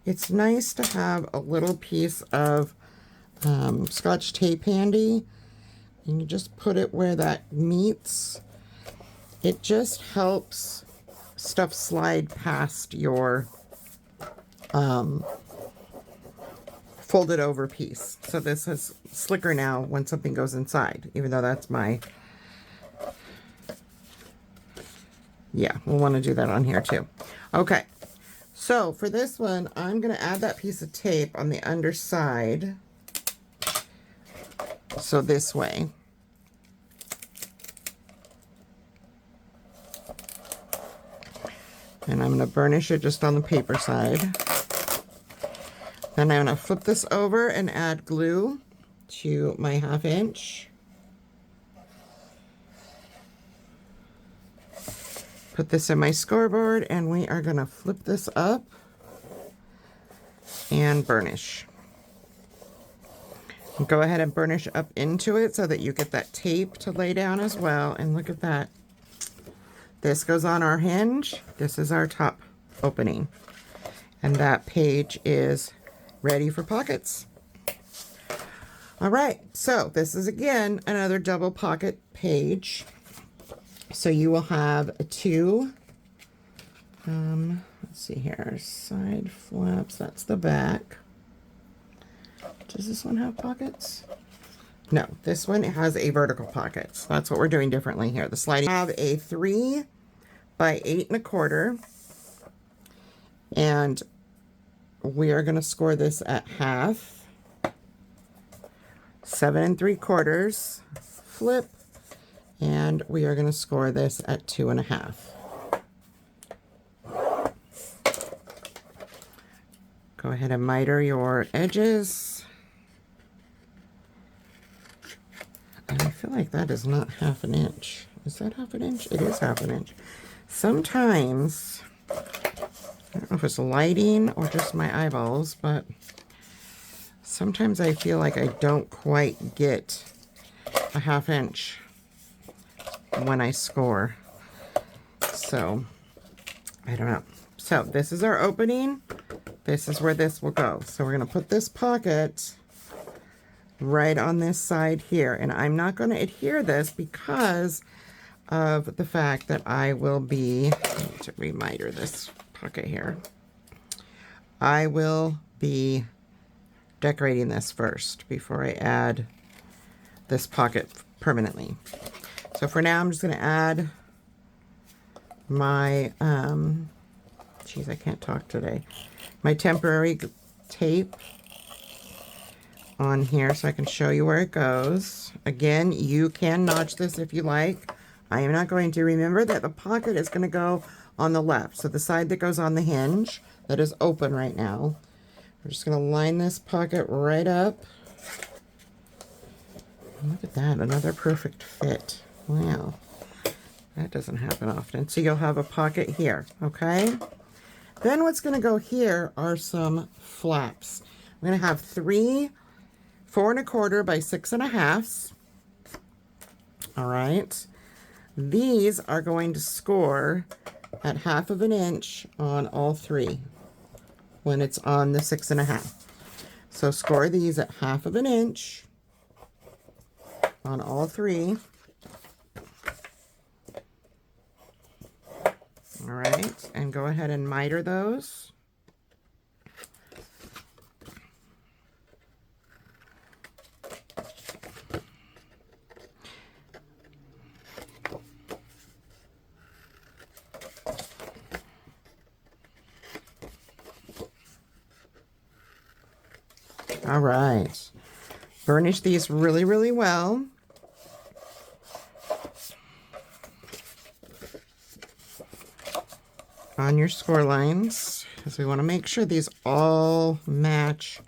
it's nice to have a little piece of Scotch tape handy. And you just put it where that meets. It just helps stuff slide past your folded over piece. So this is slicker now when something goes inside, even though that's my, yeah, we'll want to do that on here too. Okay, so for this one, I'm going to add that piece of tape on the underside. So this way. And I'm going to burnish it just on the paper side. Then I'm going to flip this over and add glue to my 1/2 inch. Put this in my scoreboard, and we are going to flip this up and burnish. Go ahead and burnish up into it so that you get that tape to lay down as well. And look at that. This goes on our hinge. This is our top opening. And that page is ready for pockets. All right, so this is again another double pocket page. So you will have two, let's see here, side flaps, that's the back. Does this one have pockets? No, this one has a vertical pocket. So that's what we're doing differently here. The sliding, I have a 3 by 8 1/4, and we are going to score this at 1/2, 7 3/4, flip, and we are going to score this at 2 1/2. Go ahead and miter your edges. And I feel like that is not 1/2 inch. Is that 1/2 inch? It is 1/2 inch. Sometimes, I don't know if it's lighting or just my eyeballs, but sometimes I feel like I don't quite get a 1/2 inch when I score. So, I don't know. So, this is our opening. This is where this will go. So, we're going to put this pocket right on this side here. And I'm not going to adhere this because of the fact that I will be, I need to remiter this pocket here. I will be decorating this first before I add this pocket permanently. So for now, I'm just going to add my, geez, I can't talk today, my temporary tape on here so I can show you where it goes. Again, you can notch this if you like. I am not going to. Remember that the pocket is going to go on the left, so the side that goes on the hinge that is open right now. We're just going to line this pocket right up. Look at that, another perfect fit. Wow, that doesn't happen often. So you'll have a pocket here, okay? Then what's going to go here are some flaps. I'm going to have 3 4 1/4 by 6 1/2. All right. These are going to score at 1/2 inch on all 3 when it's on the 6 1/2. So score these at 1/2 inch on all 3. All right, and go ahead and miter those. All right. Burnish these really, really well. On your score lines, because we want to make sure these all match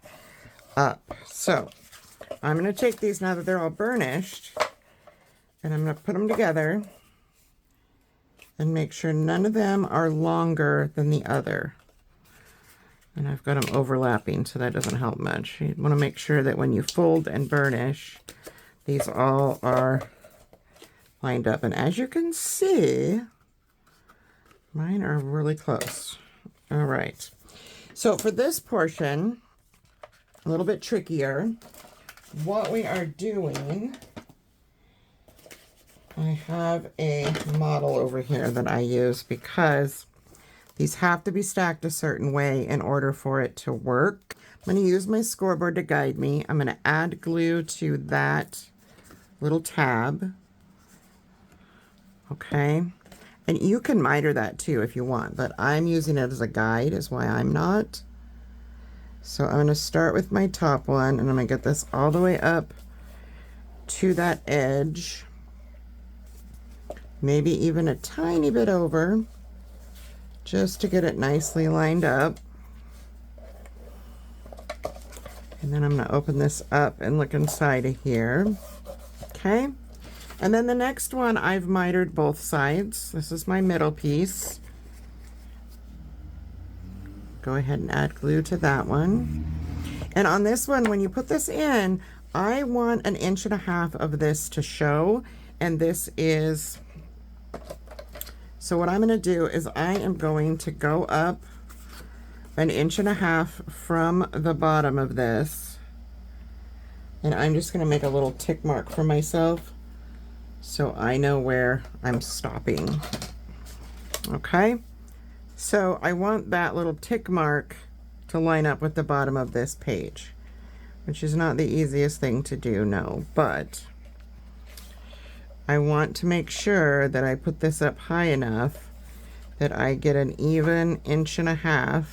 up. So I'm going to take these now that they're all burnished, and I'm going to put them together and make sure none of them are longer than the other. And I've got them overlapping, so that doesn't help much. You want to make sure that when you fold and burnish, these all are lined up. And as you can see, mine are really close. All right. So for this portion, a little bit trickier, what we are doing, I have a model over here that I use because these have to be stacked a certain way in order for it to work. I'm going to use my scoreboard to guide me. I'm going to add glue to that little tab. Okay. And you can miter that too if you want, but I'm using it as a guide is why I'm not. So I'm going to start with my top one, and I'm going to get this all the way up to that edge. Maybe even a tiny bit over, just to get it nicely lined up. And then I'm going to open this up and look inside of here. Okay. And then the next one, I've mitered both sides. This is my middle piece. Go ahead and add glue to that one. And on this one, when you put this in, I want 1.5 inches of this to show. And this is, so what I'm going to do is I am going to go up 1.5 inches from the bottom of this. And I'm just going to make a little tick mark for myself, so I know where I'm stopping. Okay, so I want that little tick mark to line up with the bottom of this page, which is not the easiest thing to do, no, but I want to make sure that I put this up high enough that I get an even 1.5 inches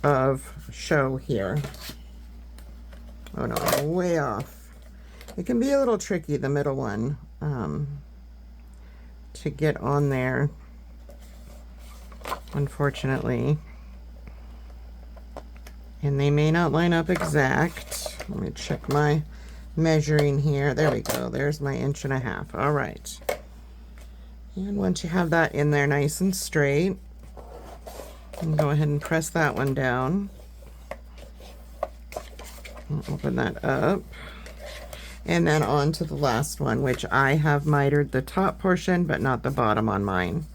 of show here. Oh no, I'm way off. It can be a little tricky, the middle one, to get on there, unfortunately. And they may not line up exact. Let me check my measuring here. There we go. There's my 1.5 inches. All right. And once you have that in there nice and straight, and go ahead and press that one down. I'll open that up. And then on to the last one, which I have mitered the top portion, but not the bottom on mine.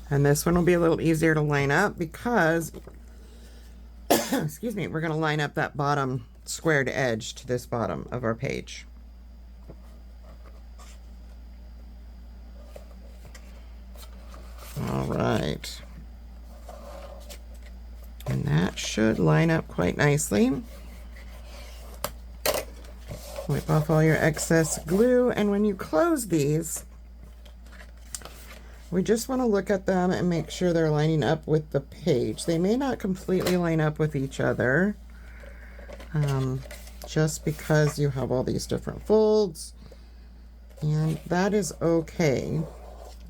And this one will be a little easier to line up because, excuse me, we're going to line up that bottom squared edge to this bottom of our page. All right. And that should line up quite nicely. Wipe off all your excess glue, and when you close these, we just want to look at them and make sure they're lining up with the page. They may not completely line up with each other, just because you have all these different folds, and that is okay.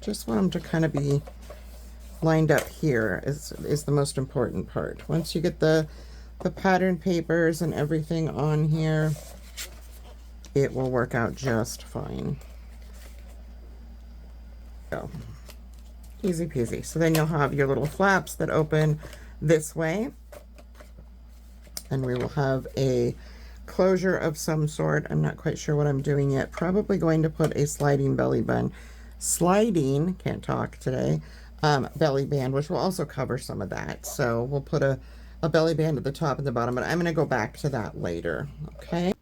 Just want them to kind of be lined up here is the most important part. Once you get the pattern papers and everything on here, it will work out just fine. So, easy peasy. So then you'll have your little flaps that open this way, and we will have a closure of some sort. I'm not quite sure what I'm doing yet. Probably going to put a sliding belly band, can't talk today, belly band, which will also cover some of that. So we'll put a belly band at the top and the bottom, but I'm going to go back to that later. Okay.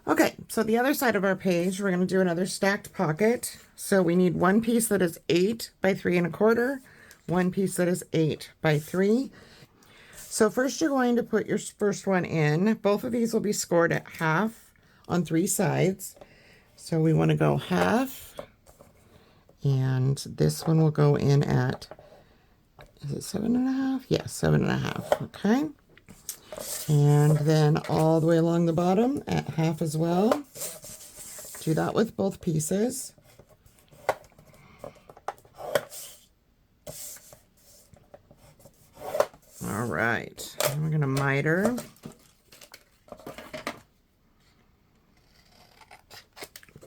Okay, so the other side of our page, we're going to do another stacked pocket. So we need one piece that is 8 by 3 1/4, one piece that is 8 by 3. So first you're going to put your first one in. Both of these will be scored at half on 3 sides. So we want to go half, and this one will go in at is it 7.5? Yes, 7.5. Okay. And then all the way along the bottom at half as well. Do that with both pieces. All right, we're going to miter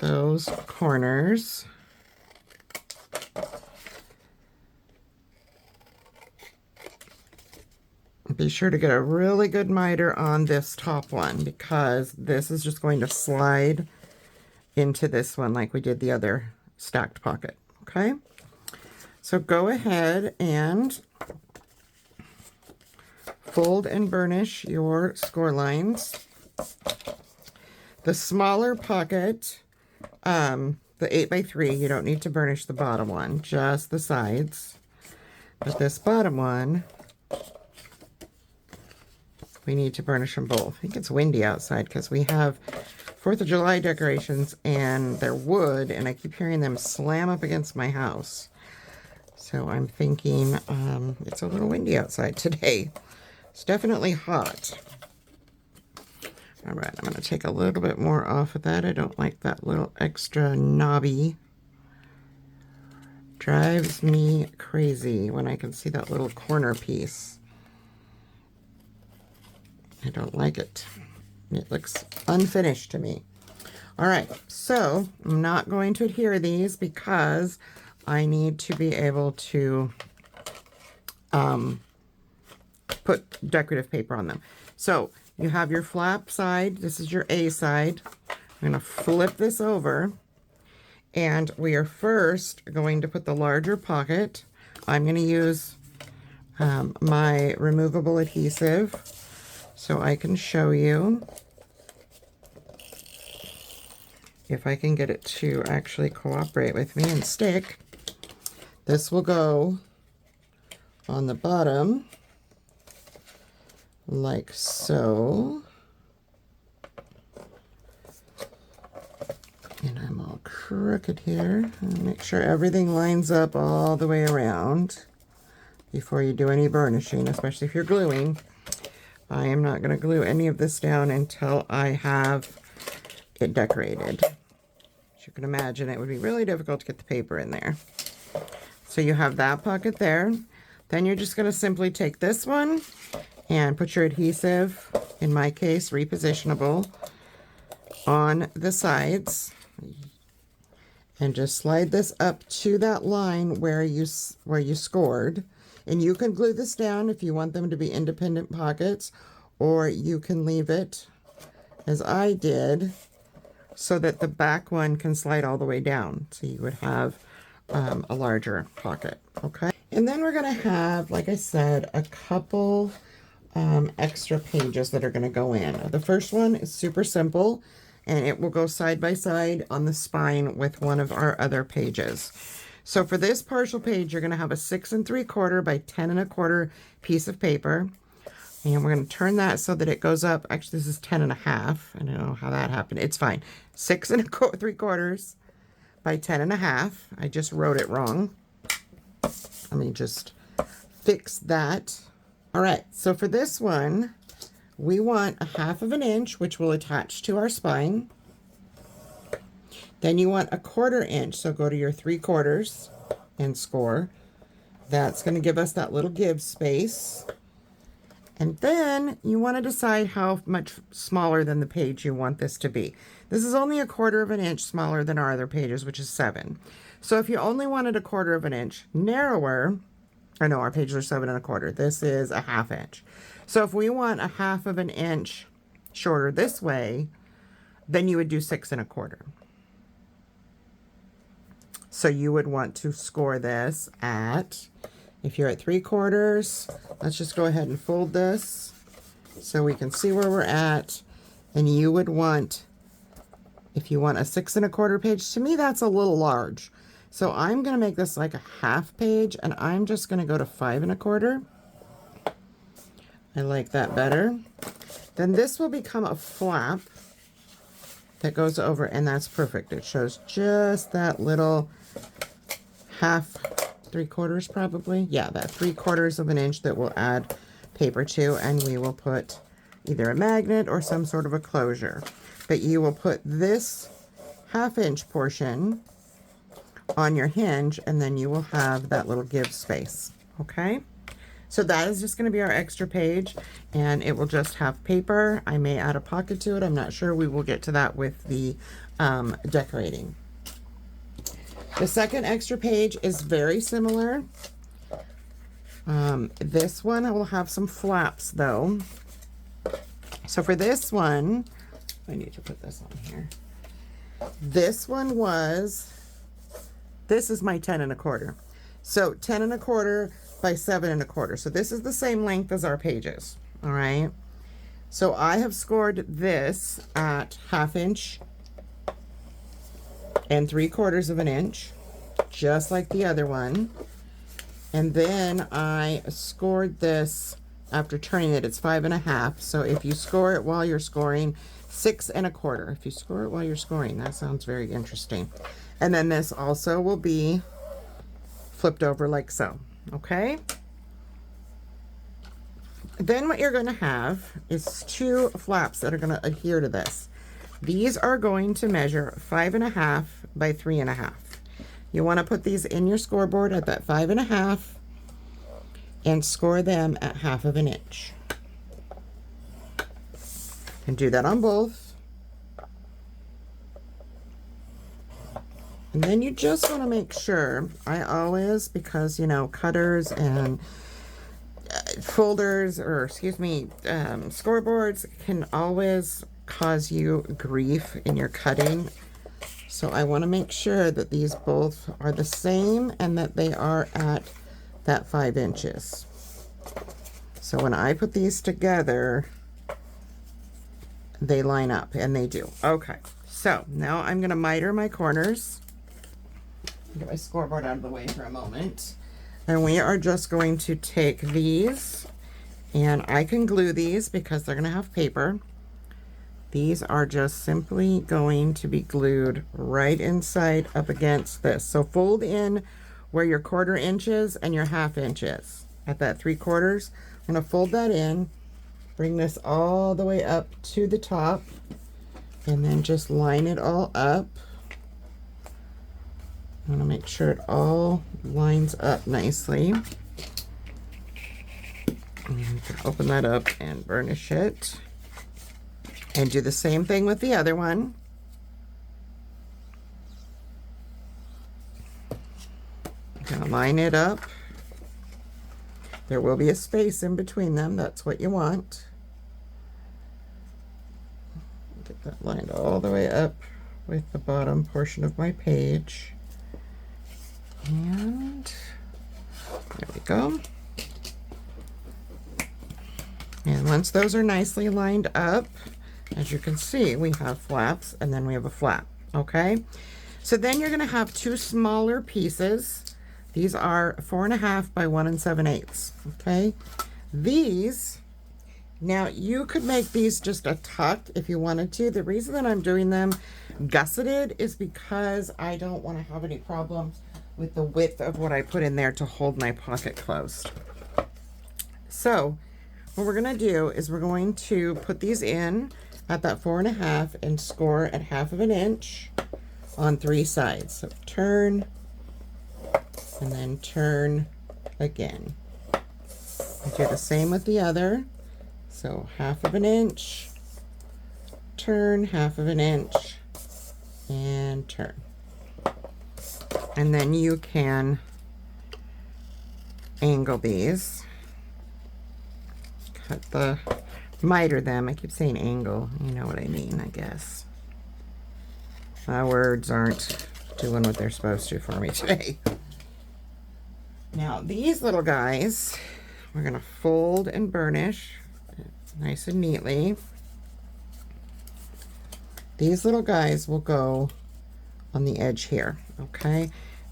those corners. Be sure to get a really good miter on this top one, because this is just going to slide into this one like we did the other stacked pocket. Okay, so go ahead and fold and burnish your score lines. The smaller pocket, the 8x3, you don't need to burnish the bottom one, just the sides. But this bottom one, we need to burnish them both. I think it's windy outside because we have 4th of July decorations and they're wood, and I keep hearing them slam up against my house. So I'm thinking it's a little windy outside today. It's definitely hot. All right, I'm going to take a little bit more off of that. I don't like that little extra knobby. Drives me crazy when I can see that little corner piece. I don't like it. It looks unfinished to me. All right, so I'm not going to adhere these because I need to be able to put decorative paper on them. So you have your flap side. This is your A side. I'm going to flip this over, and we are first going to put the larger pocket. I'm going to use my removable adhesive so I can show you if I can get it to actually cooperate with me and stick. This will go on the bottom like so. And I'm all crooked here. Make sure everything lines up all the way around before you do any burnishing, especially if you're gluing. I am not going to glue any of this down until I have it decorated. As you can imagine, it would be really difficult to get the paper in there. So you have that pocket there. Then you're just going to simply take this one and put your adhesive, in my case, repositionable, on the sides. And just slide this up to that line where you scored. And you can glue this down if you want them to be independent pockets, or you can leave it, as I did, so that the back one can slide all the way down. So you would have a larger pocket, okay? And then we're gonna have, like I said, a couple extra pages that are gonna go in. The first one is super simple, and it will go side by side on the spine with one of our other pages. So for this partial page, you're gonna have a 6 3/4 by 10 1/4 piece of paper. And we're gonna turn that so that it goes up. Actually, this is 10 1/2. I don't know how that happened. It's fine. 6 3/4 by 10 1/2. I just wrote it wrong. Let me just fix that. All right, so for this one, we want a 1/2 inch, which will attach to our spine. Then you want a 1/4 inch, so go to your 3/4 and score. That's going to give us that little give space. And then you want to decide how much smaller than the page you want this to be. This is only a 1/4 inch smaller than our other pages, which is 7. So if you only wanted a 1/4 inch narrower, I know our pages are 7 1/4. This is a 1/2 inch. So if we want a 1/2 inch shorter this way, then you would do 6 1/4. So you would want to score this at, if you're at 3/4, let's just go ahead and fold this so we can see where we're at. And you would want, if you want a 6 1/4 page, to me that's a little large. So I'm going to make this like a 1/2 page, and I'm just going to go to 5 1/4. I like that better. Then this will become a flap that goes over, and that's perfect. It shows just that little 1/2 3/4 probably. Yeah, that 3/4 of an inch that we'll add paper to, and we will put either a magnet or some sort of a closure. But you will put this 1/2 inch portion on your hinge, and then you will have that little give space, okay? So that is just going to be our extra page, and it will just have paper. I may add a pocket to it. I'm not sure. We will get to that with the decorating. The second extra page is very similar. This one I will have some flaps though. So for this one, I need to put this on here. This one was, this is my 10 1/4. So 10 1/4 by 7 1/4. So this is the same length as our pages. All right. So I have scored this at 1/2 inch and 3/4 of an inch, just like the other one. And then I scored this after turning it. It's 5 1/2. So if you score it while you're scoring, 6 1/4. If you score it while you're scoring, that sounds very interesting. And then this also will be flipped over like so. Okay. Then what you're going to have is 2 flaps that are going to adhere to this. These are going to measure 5 1/2 by 3 1/2. You want to put these in your scoreboard at that 5 1/2 and score them at 1/2 inch. And do that on both. And then you just want to make sure, I always, because you know, cutters and folders, or excuse me, scoreboards can always cause you grief in your cutting. So I want to make sure that these both are the same and that they are at that 5 inches. So when I put these together, they line up, and they do. Okay, so now I'm going to miter my corners. Get my scoreboard out of the way for a moment. And we are just going to take these, and I can glue these because they're going to have paper. These are just simply going to be glued right inside up against this. So fold in where your 1/4 inch is and your 1/2 inch is. At that 3/4, I'm going to fold that in, bring this all the way up to the top, and then just line it all up. I want to make sure it all lines up nicely. And open that up and burnish it. And do the same thing with the other one. I'm going to line it up. There will be a space in between them. That's what you want. Get that lined all the way up with the bottom portion of my page. And there we go. And once those are nicely lined up, as you can see, we have flaps and then we have a flap. Okay, so then you're going to have 2 smaller pieces. These are 4 1/2 by 1 7/8. Okay, these, now you could make these just a tuck if you wanted to. The reason that I'm doing them gusseted is because I don't want to have any problems with the width of what I put in there to hold my pocket closed. So what we're going to do is we're going to put these in at that 4 1/2 and score at 1/2 inch on 3 sides. So turn and then turn again. And do the same with the other. So 1/2 inch, turn, 1/2 inch, and turn. And then you can angle these. Cut the, miter them. I keep saying angle. You know what I mean, I guess. My words aren't doing what they're supposed to for me today. Now, these little guys, we're going to fold and burnish nice and neatly. These little guys will go on the edge here, okay?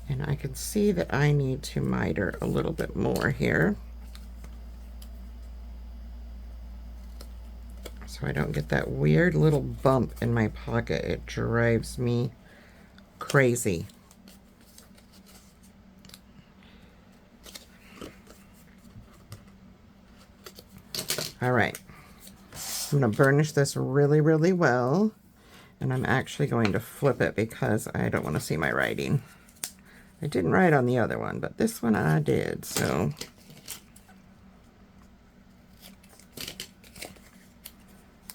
And I can see that I need to miter a little bit more here, so I don't get that weird little bump in my pocket. It drives me crazy. All right. I'm going to burnish this really, really well. And I'm actually going to flip it because I don't want to see my writing. I didn't write on the other one, but this one I did, so.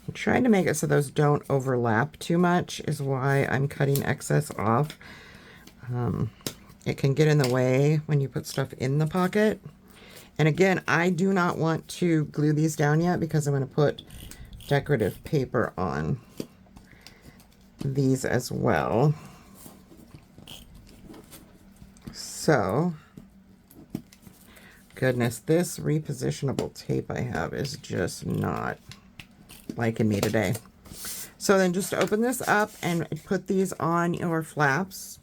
I'm trying to make it so those don't overlap too much is why I'm cutting excess off. It can get in the way when you put stuff in the pocket. And again, I do not want to glue these down yet because I'm going to put decorative paper on these as well. So, goodness, this repositionable tape I have is just not liking me today. So then just open this up and put these on your flaps.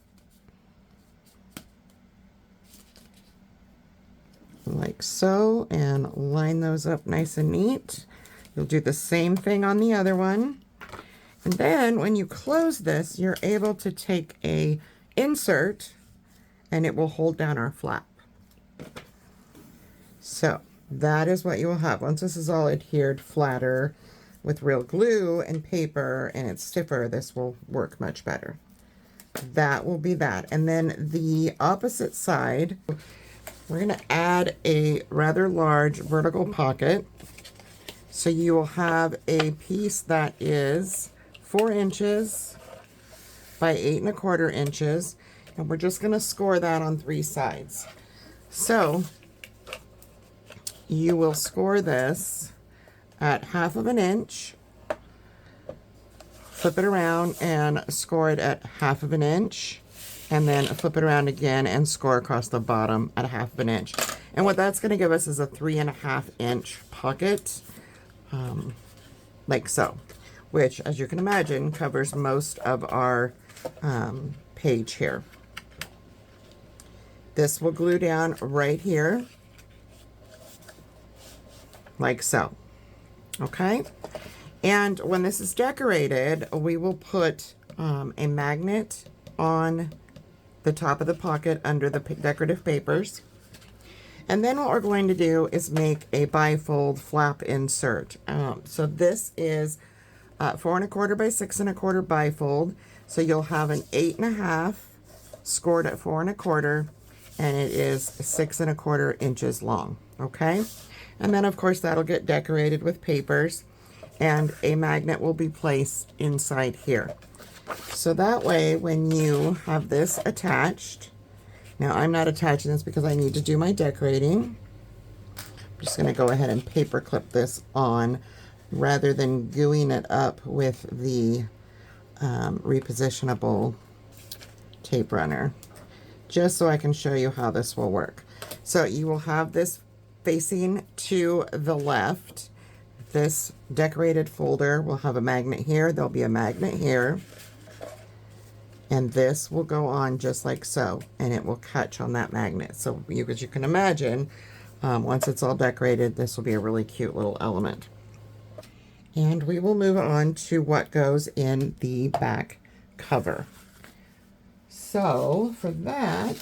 Like so, and line those up nice and neat. You'll do the same thing on the other one. And then when you close this, you're able to take a insert and it will hold down our flap. So that is what you will have. Once this is all adhered flatter with real glue and paper and it's stiffer, this will work much better. That will be that. And then the opposite side, we're going to add a rather large vertical pocket. So you will have a piece that is 4 inches by 8 1/4 inches. And we're just going to score that on 3 sides. So you will score this at 1/2 inch, flip it around and score it at 1/2 inch, and then flip it around again and score across the bottom at 1/2 inch. And what that's going to give us is a 3 1/2 inch pocket, like so, which, as you can imagine, covers most of our page here. This will glue down right here, like so. Okay, and when this is decorated, we will put a magnet on the top of the pocket under the decorative papers. And then what we're going to do is make a bifold flap insert. So this is 4 1/4 by 6 1/4 bifold. So you'll have an 8 1/2 scored at 4 1/4, and it is 6 1/4 inches long. Okay, and then of course that'll get decorated with papers, and a magnet will be placed inside here. So that way, when you have this attached, now I'm not attaching this because I need to do my decorating. I'm just going to go ahead and paper clip this on rather than gooing it up with the repositionable tape runner, just so I can show you how this will work. So you will have this facing to the left. This decorated folder will have a magnet here. There'll be a magnet here. And this will go on just like so, and it will catch on that magnet. So as you can imagine, once it's all decorated, this will be a really cute little element. And we will move on to what goes in the back cover. So for that,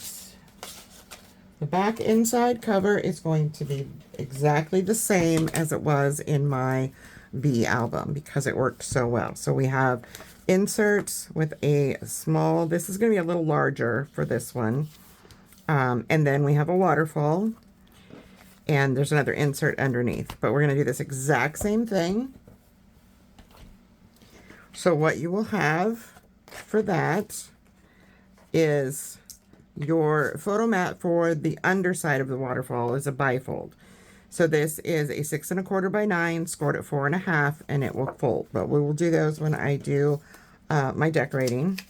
the back inside cover is going to be exactly the same as it was in my Bee album because it worked so well. So we have inserts with a small, this is going to be a little larger for this one. And then we have a waterfall, and there's another insert underneath, but we're going to do this exact same thing. So what you will have for that is your photo mat for the underside of the waterfall is a bifold. So this is a 6 1/4 by 9, scored at 4 1/2, and it will fold. But we will do those when I do my decorating.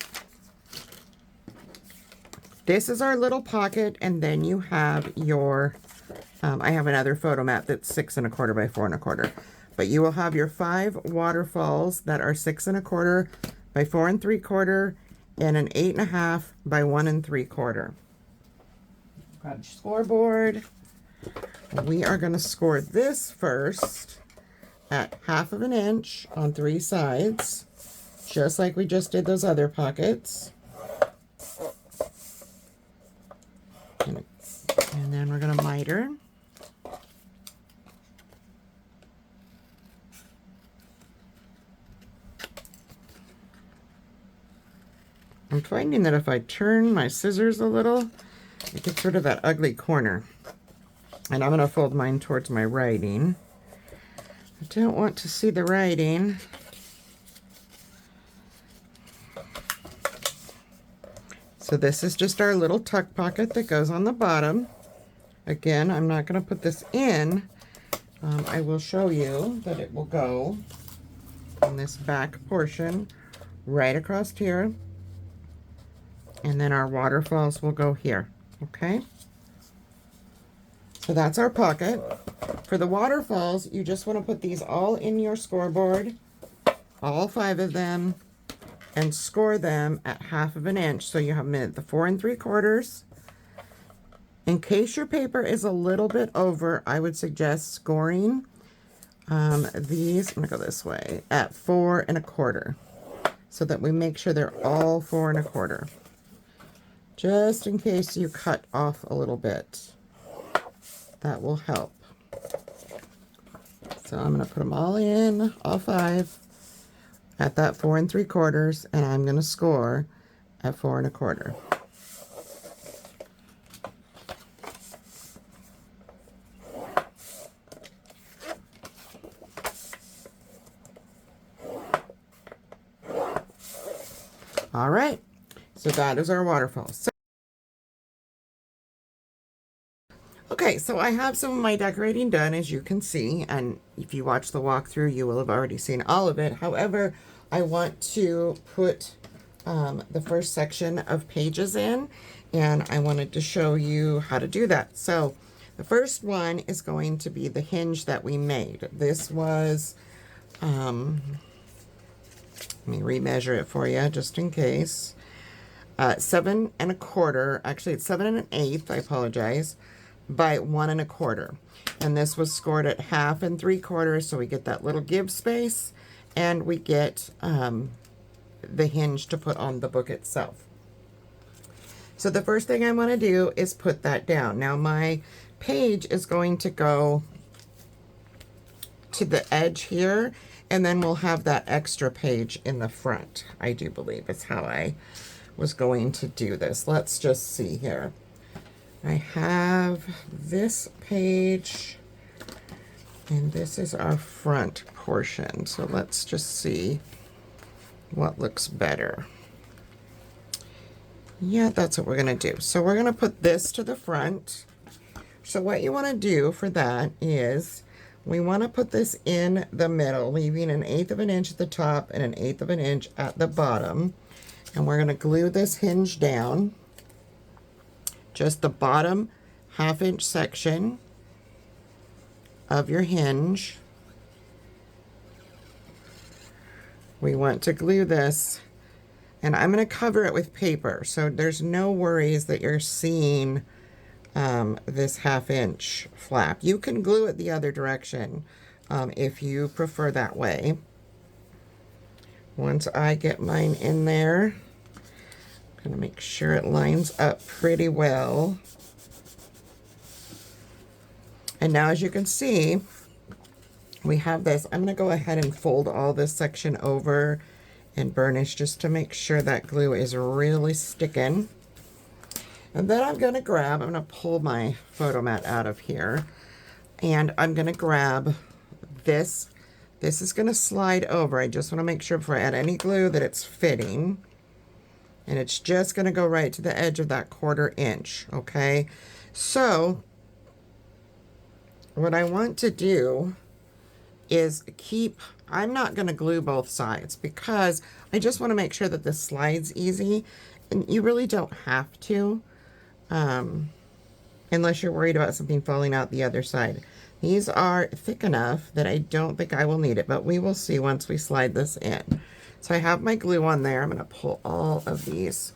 This is our little pocket, and then you have your, I have another photo mat that's 6 1/4 by 4 1/4. But you will have your 5 waterfalls that are 6 1/4 by 4 3/4, and an 8 1/2 by 1 3/4. Grab your scoreboard. We are going to score this first at 1/2 inch on 3 sides, just like we just did those other pockets. And then we're going to miter. I'm finding that if I turn my scissors a little, it gets rid of that ugly corner. And I'm going to fold mine towards my writing. I don't want to see the writing. So this is just our little tuck pocket that goes on the bottom. Again, I'm not going to put this in. I will show you that it will go in this back portion right across here. And then our waterfalls will go here, okay? So that's our pocket. For the waterfalls, you just want to put these all in your scoreboard, all 5 of them, and score them at 1/2 inch. So you have the 4 3/4. In case your paper is a little bit over, I would suggest scoring these, I'm gonna go this way, at 4 1/4, so that we make sure they're all 4 1/4. Just in case you cut off a little bit. That will help. So I'm going to put them all in, all 5, at that 4 3/4, and I'm going to score at 4 1/4. All right, so that is our waterfall. Okay, so I have some of my decorating done, as you can see, and if you watch the walkthrough, you will have already seen all of it. However, I want to put the first section of pages in, and I wanted to show you how to do that. So the first one is going to be the hinge that we made. This was, let me remeasure it for you just in case. 7 1/4, actually it's 7 1/8, I apologize, by 1 1/4, and this was scored at 1/2 and 3/4, so we get that little give space, and we get the hinge to put on the book itself. So the first thing I want to do is put that down. Now my page is going to go to the edge here, and then we'll have that extra page in the front. I do believe is how I was going to do this. Let's just see here. I have this page, and this is our front portion. So let's just see what looks better. Yeah, that's what we're going to do. So we're going to put this to the front. So what you want to do for that is we want to put this in the middle, leaving 1/8 inch at the top and 1/8 inch at the bottom. And we're going to glue this hinge down. Just the bottom 1/2 inch section of your hinge. We want to glue this, and I'm going to cover it with paper, so there's no worries that you're seeing this 1/2 inch flap. You can glue it the other direction if you prefer that way. Once I get mine in there, I'm going to make sure it lines up pretty well. And now, as you can see, we have this. I'm going to go ahead and fold all this section over and burnish just to make sure that glue is really sticking. And then I'm going to pull my photo mat out of here, and I'm going to grab this. This is going to slide over. I just want to make sure before I add any glue that it's fitting. And it's just going to go right to the edge of that 1/4 inch, okay? So what I want to do is I'm not going to glue both sides because I just want to make sure that this slides easy, and you really don't have to unless you're worried about something falling out the other side. These are thick enough that I don't think I will need it, but we will see once we slide this in. So I have my glue on there. I'm going to pull all of these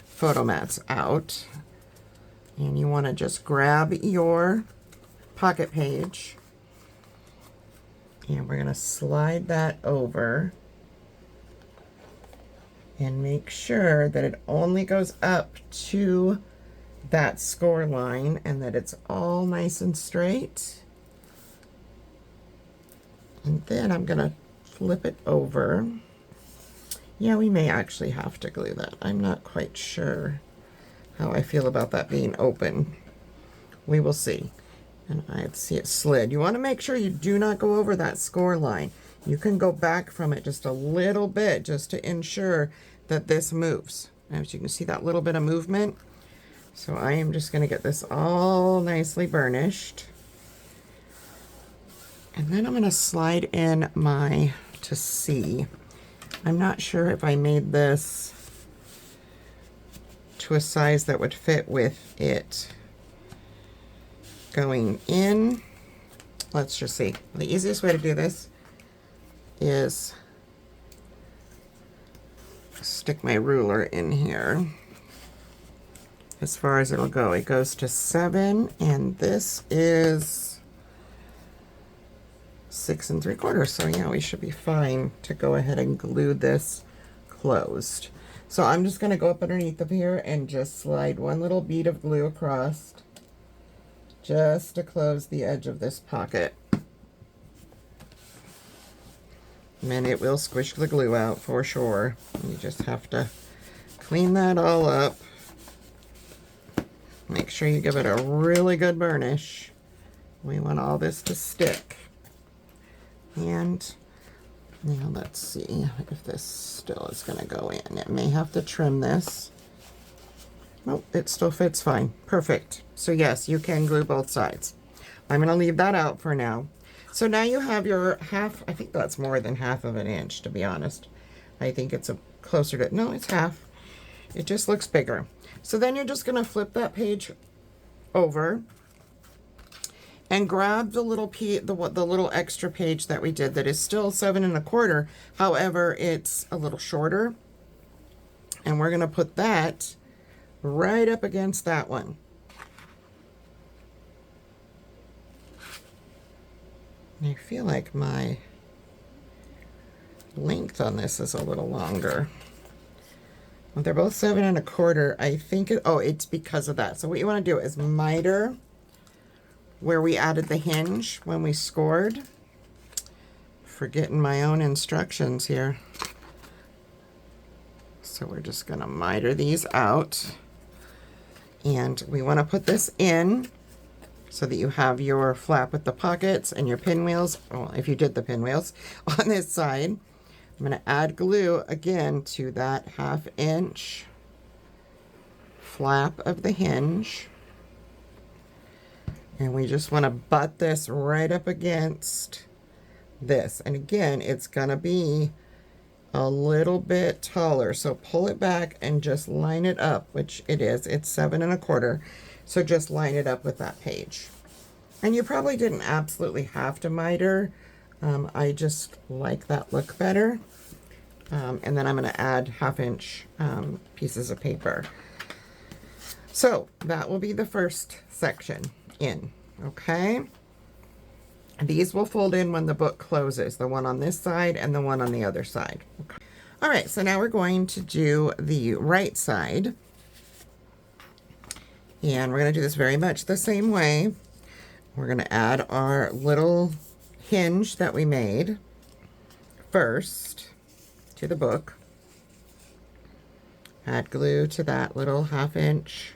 photo mats out. And you want to just grab your pocket page. And we're going to slide that over. And make sure that it only goes up to that score line and that it's all nice and straight. And then I'm going to flip it over. Yeah, we may actually have to glue that. I'm not quite sure how I feel about that being open. We will see. And I see it slid. You want to make sure you do not go over that score line. You can go back from it just a little bit just to ensure that this moves. As you can see that little bit of movement. So I am just going to get this all nicely burnished. And then I'm going to slide in my to see. I'm not sure if I made this to a size that would fit with it going in. Let's just see. The easiest way to do this is stick my ruler in here. As far as it'll go, it goes to 7, and this is 6 3/4. So yeah, we should be fine to go ahead and glue this closed. So I'm just going to go up underneath of here and just slide one little bead of glue across just to close the edge of this pocket. And it will squish the glue out for sure. You just have to clean that all up. Make sure you give it a really good burnish. We want all this to stick. And now let's see if this still is going to go in. It may have to trim this. Nope, it still fits fine. Perfect. So yes, you can glue both sides. I'm going to leave that out for now. So now you have your half, I think that's more than half of an inch, to be honest. I think it's closer to, no, it's half. It just looks bigger. So then you're just going to flip that page over and grab the little the little extra page that we did that is still 7 1/4. However, it's a little shorter. And we're going to put that right up against that one. I feel like my length on this is a little longer. Well, they're both 7 1/4. I think it's because of that. So what you want to do is miter where we added the hinge when we scored. Forgetting my own instructions here. So we're just going to miter these out. And we want to put this in so that you have your flap with the pockets and your pinwheels, well, if you did the pinwheels, on this side. I'm going to add glue again to that 1/2 inch flap of the hinge. And we just want to butt this right up against this. And again, it's going to be a little bit taller. So pull it back and just line it up, which it is. It's 7 1/4. So just line it up with that page. And you probably didn't absolutely have to miter. I just like that look better. And then I'm going to add 1/2 inch pieces of paper. So that will be the first section in, okay? These will fold in when the book closes, the one on this side and the one on the other side. Okay. All right, so now we're going to do the right side. And we're going to do this very much the same way. We're going to add our little hinge that we made first to the book. Add glue to that little 1/2 inch.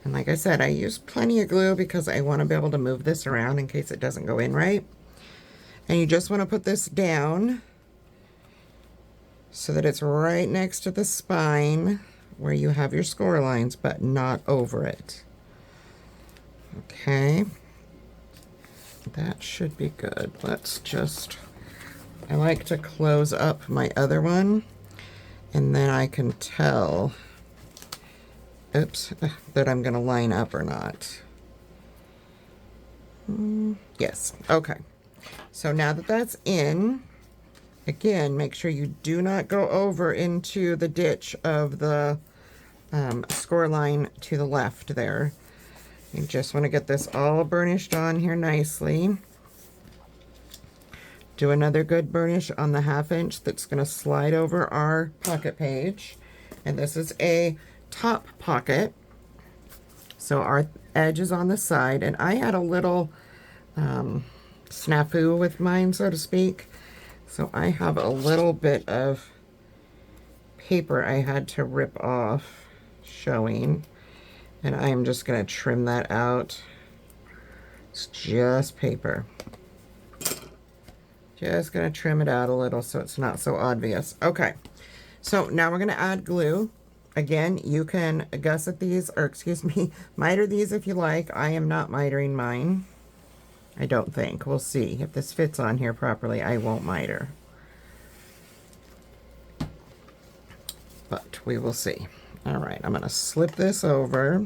And like I said, I use plenty of glue because I want to be able to move this around in case it doesn't go in right. And you just want to put this down so that it's right next to the spine where you have your score lines, but not over it. Okay. That should be good. Let's just, I like to close up my other one, and then I can tell, oops, that I'm going to line up or not. Yes, okay. So now that that's in, again, make sure you do not go over into the ditch of the score line to the left there. You just want to get this all burnished on here nicely. Do another good burnish on the 1/2 inch that's going to slide over our pocket page. And this is a top pocket. So our edge is on the side. And I had a little snafu with mine, so to speak. So I have a little bit of paper I had to rip off showing, and I'm just going to trim that out. It's just paper. Just going to trim it out a little so it's not so obvious. Okay, so now we're going to add glue. Again, you can gusset these, or excuse me, miter these if you like. I am not mitering mine. I don't think. We'll see. If this fits on here properly, I won't miter. But we will see. All right, I'm going to slip this over.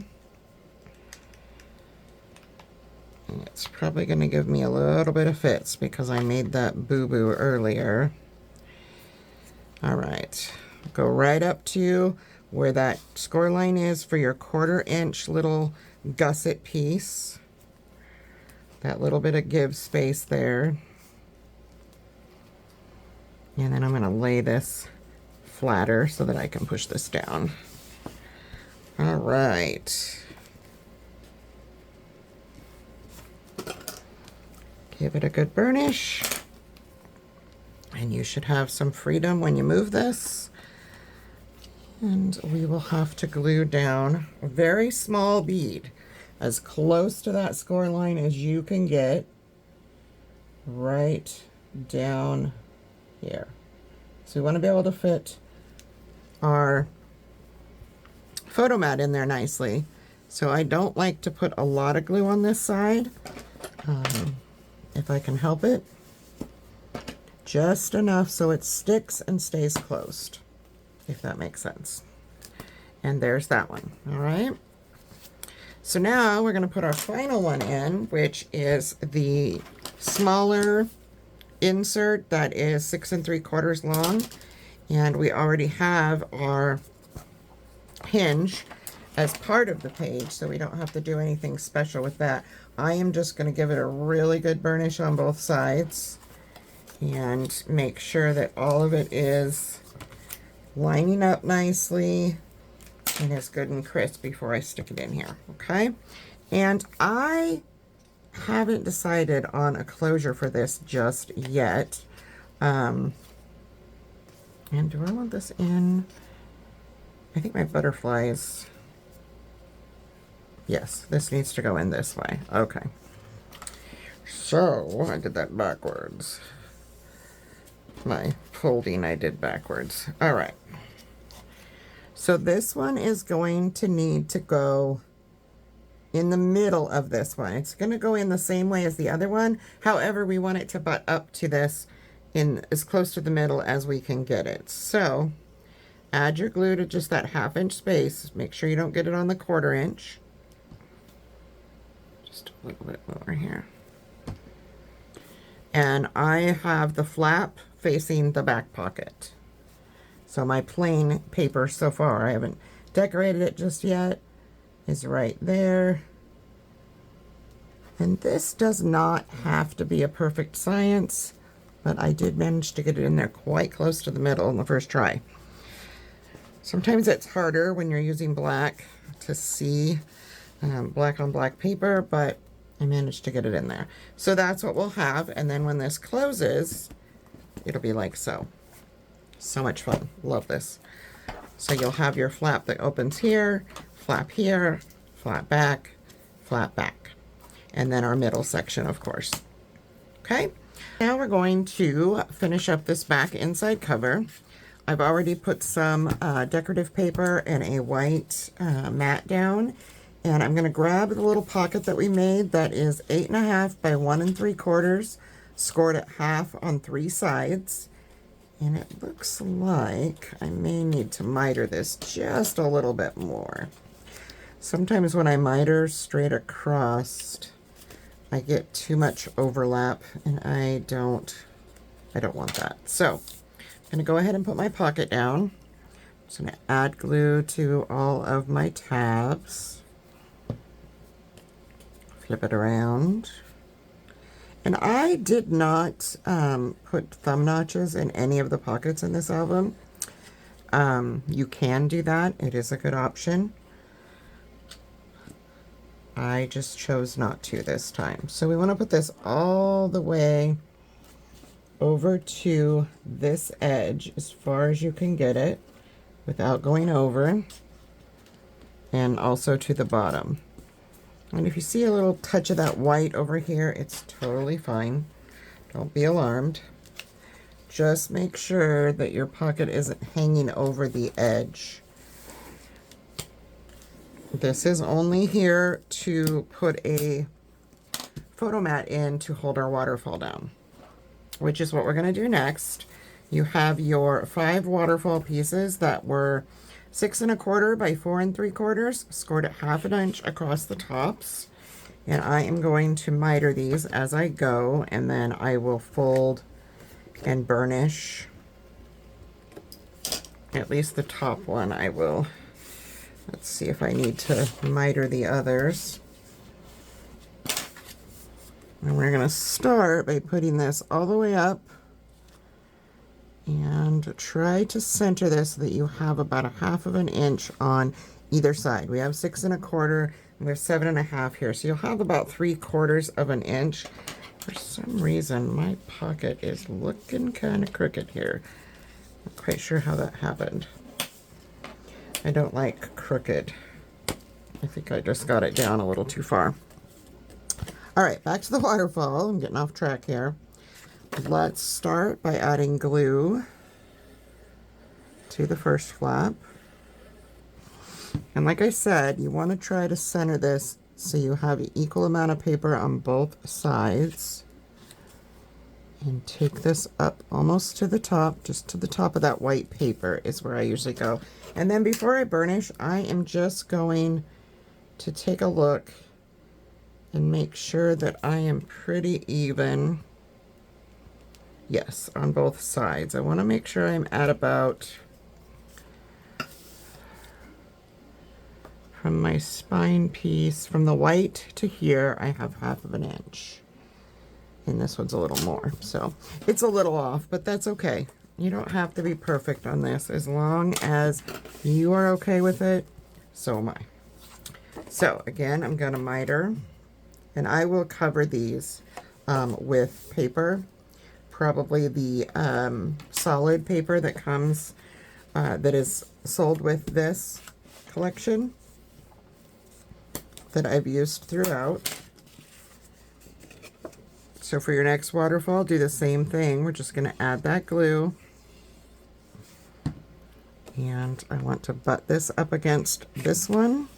And it's probably going to give me a little bit of fits because I made that boo-boo earlier. All right, go right up to where that score line is for your 1/4 inch little gusset piece. That little bit of give space there. And then I'm going to lay this flatter so that I can push this down. All right. Give it a good burnish. And you should have some freedom when you move this. And we will have to glue down a very small bead, as close to that score line as you can get, right down here. So we want to be able to fit our photo mat in there nicely. So I don't like to put a lot of glue on this side, if I can help it. Just enough so it sticks and stays closed, if that makes sense. And there's that one. All right. So now we're going to put our final one in, which is the smaller insert that is 6 3/4 long. And we already have our hinge as part of the page, so we don't have to do anything special with that. I am just going to give it a really good burnish on both sides and make sure that all of it is lining up nicely and is good and crisp before I stick it in here, okay? And I haven't decided on a closure for this just yet. And do I want this in? I think my butterflies, yes, this needs to go in this way. Okay. So I did that backwards. My folding I did backwards. All right. So this one is going to need to go in the middle of this one. It's going to go in the same way as the other one. However, we want it to butt up to this in as close to the middle as we can get it. So add your glue to just that 1/2 inch space. Make sure you don't get it on the 1/4 inch. Just a little bit more here. And I have the flap facing the back pocket. So my plain paper so far, I haven't decorated it just yet, is right there. And this does not have to be a perfect science, but I did manage to get it in there quite close to the middle in the first try. Sometimes it's harder when you're using black to see black on black paper, but I managed to get it in there. So that's what we'll have, and then when this closes, it'll be like so. So much fun. Love this. So you'll have your flap that opens here, flap here, flap back, and then our middle section, of course. Okay, now we're going to finish up this back inside cover. I've already put some decorative paper and a white mat down, and I'm going to grab the little pocket that we made that is 8.5 by 1 3/4, scored at 1/2 on 3 sides. And it looks like I may need to miter this just a little bit more. Sometimes when I miter straight across, I get too much overlap, and I don't want that. So I'm going to go ahead and put my pocket down. I'm just going to add glue to all of my tabs. Flip it around. And I did not put thumb notches in any of the pockets in this album. You can do that. It is a good option. I just chose not to this time. So we want to put this all the way over to this edge as far as you can get it without going over, and also to the bottom. And if you see a little touch of that white over here, it's totally fine. Don't be alarmed. Just make sure that your pocket isn't hanging over the edge. This is only here to put a photo mat in to hold our waterfall down, which is what we're going to do next. You have your 5 waterfall pieces that were 6 1/4 by 4 3/4, scored at 1/2 inch across the tops. And I am going to miter these as I go, and then I will fold and burnish. At least the top one I will. Let's see if I need to miter the others. And we're going to start by putting this all the way up and try to center this so that you have about 1/2 inch on either side. We have 6 1/4 and we have 7 1/2 here, so you'll have about 3/4 inch. For some reason my pocket is looking kind of crooked here. Not quite sure how that happened. I don't like crooked. I think I just got it down a little too far. All right, back to the waterfall. I'm getting off track here. Let's start by adding glue to the first flap. And like I said, you want to try to center this so you have an equal amount of paper on both sides. And take this up almost to the top, just to the top of that white paper is where I usually go. And then before I burnish, I am just going to take a look and make sure that I am pretty even. Yes, on both sides. I want to make sure I'm at about, from my spine piece, from the white to here, I have 1/2 inch. And this one's a little more. So it's a little off, but that's okay. You don't have to be perfect on this. As long as you are okay with it, so am I. So again, I'm going to miter. And I will cover these with paper, probably the solid paper that comes, that is sold with this collection that I've used throughout. So for your next waterfall, do the same thing. We're just going to add that glue. And I want to butt this up against this one.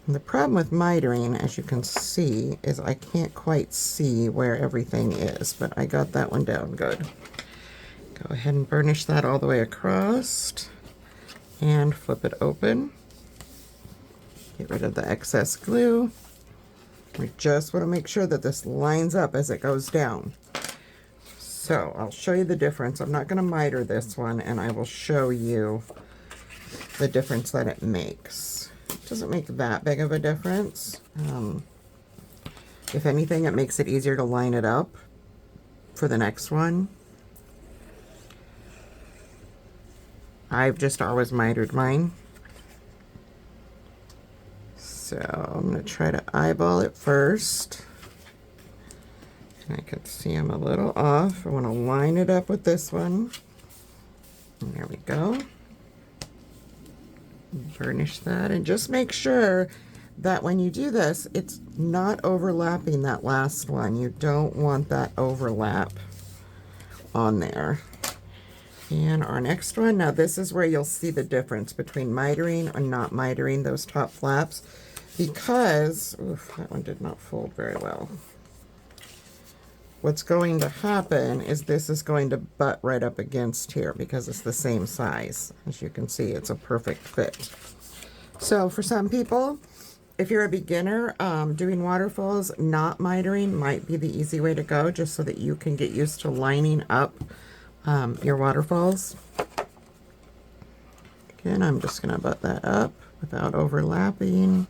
And the problem with mitering, as you can see, is I can't quite see where everything is, but I got that one down good. Go ahead and burnish that all the way across and flip it open. Get rid of the excess glue. We just want to make sure that this lines up as it goes down. So I'll show you the difference. I'm not going to miter this one, and I will show you the difference that it makes. It doesn't make that big of a difference. If anything, it makes it easier to line it up for the next one. I've just always mitered mine. So I'm going to try to eyeball it first. And I can see I'm a little off. I want to line it up with this one. And there we go. Burnish that, and just make sure that when you do this, it's not overlapping that last one. You don't want that overlap on there. And our next one, now this is where you'll see the difference between mitering and not mitering those top flaps, because, oof, that one did not fold very well. What's going to happen is this is going to butt right up against here because it's the same size. As you can see, it's a perfect fit. So for some people, if you're a beginner, doing waterfalls, not mitering might be the easy way to go, just so that you can get used to lining up your waterfalls. Again, I'm just going to butt that up without overlapping.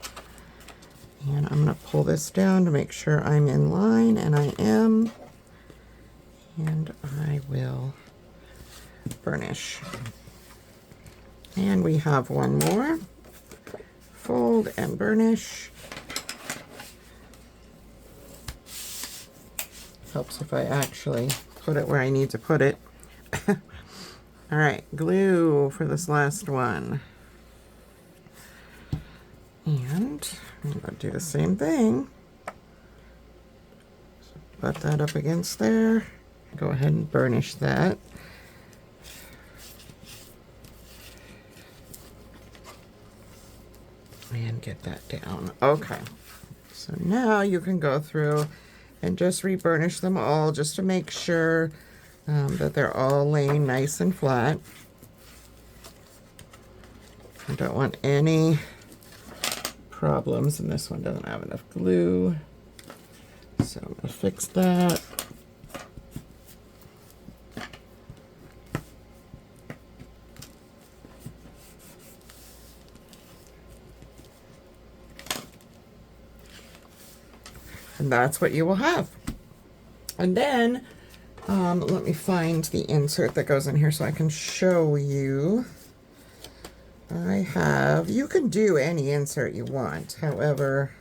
And I'm going to pull this down to make sure I'm in line, and I am. And I will burnish. And we have one more. Fold and burnish. Helps if I actually put it where I need to put it. All right, glue for this last one. And I'm going to do the same thing. So butt that up against there. Go ahead and burnish that. And get that down. Okay. So now you can go through and just reburnish them all just to make sure that they're all laying nice and flat. I don't want any problems, and this one doesn't have enough glue. So I'm going to fix that. And that's what you will have. And then, let me find the insert that goes in here so I can show you. You can do any insert you want. However,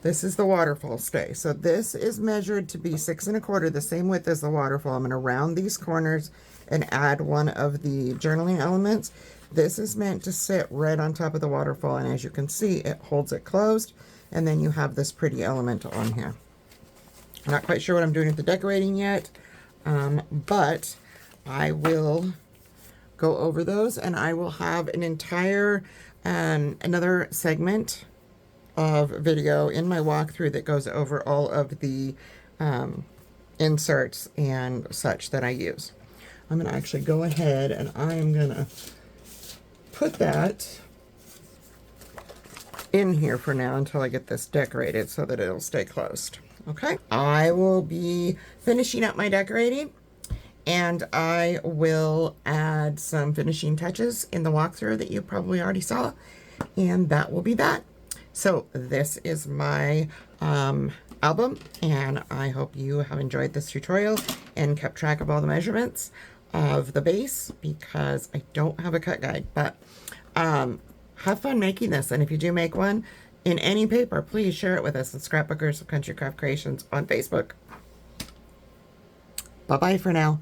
this is the waterfall stay. So this is measured to be 6 1/4, the same width as the waterfall. I'm going to round these corners and add one of the journaling elements. This is meant to sit right on top of the waterfall, and as you can see, it holds it closed. And then you have this pretty element on here. I'm not quite sure what I'm doing with the decorating yet, but I will go over those, and I will have an entire, another segment of video in my walkthrough that goes over all of the inserts and such that I use. I'm going to actually go ahead and I am going to put that in here for now until I get this decorated so that it'll stay closed. Okay, I will be finishing up my decorating, and I will add some finishing touches in the walkthrough that you probably already saw, and that will be that. So this is my album, and I hope you have enjoyed this tutorial and kept track of all the measurements of the base, because I don't have a cut guide. But have fun making this, and if you do make one in any paper, please share it with us at Scrapbookers of Country Craft Creations on Facebook. Bye-bye for now.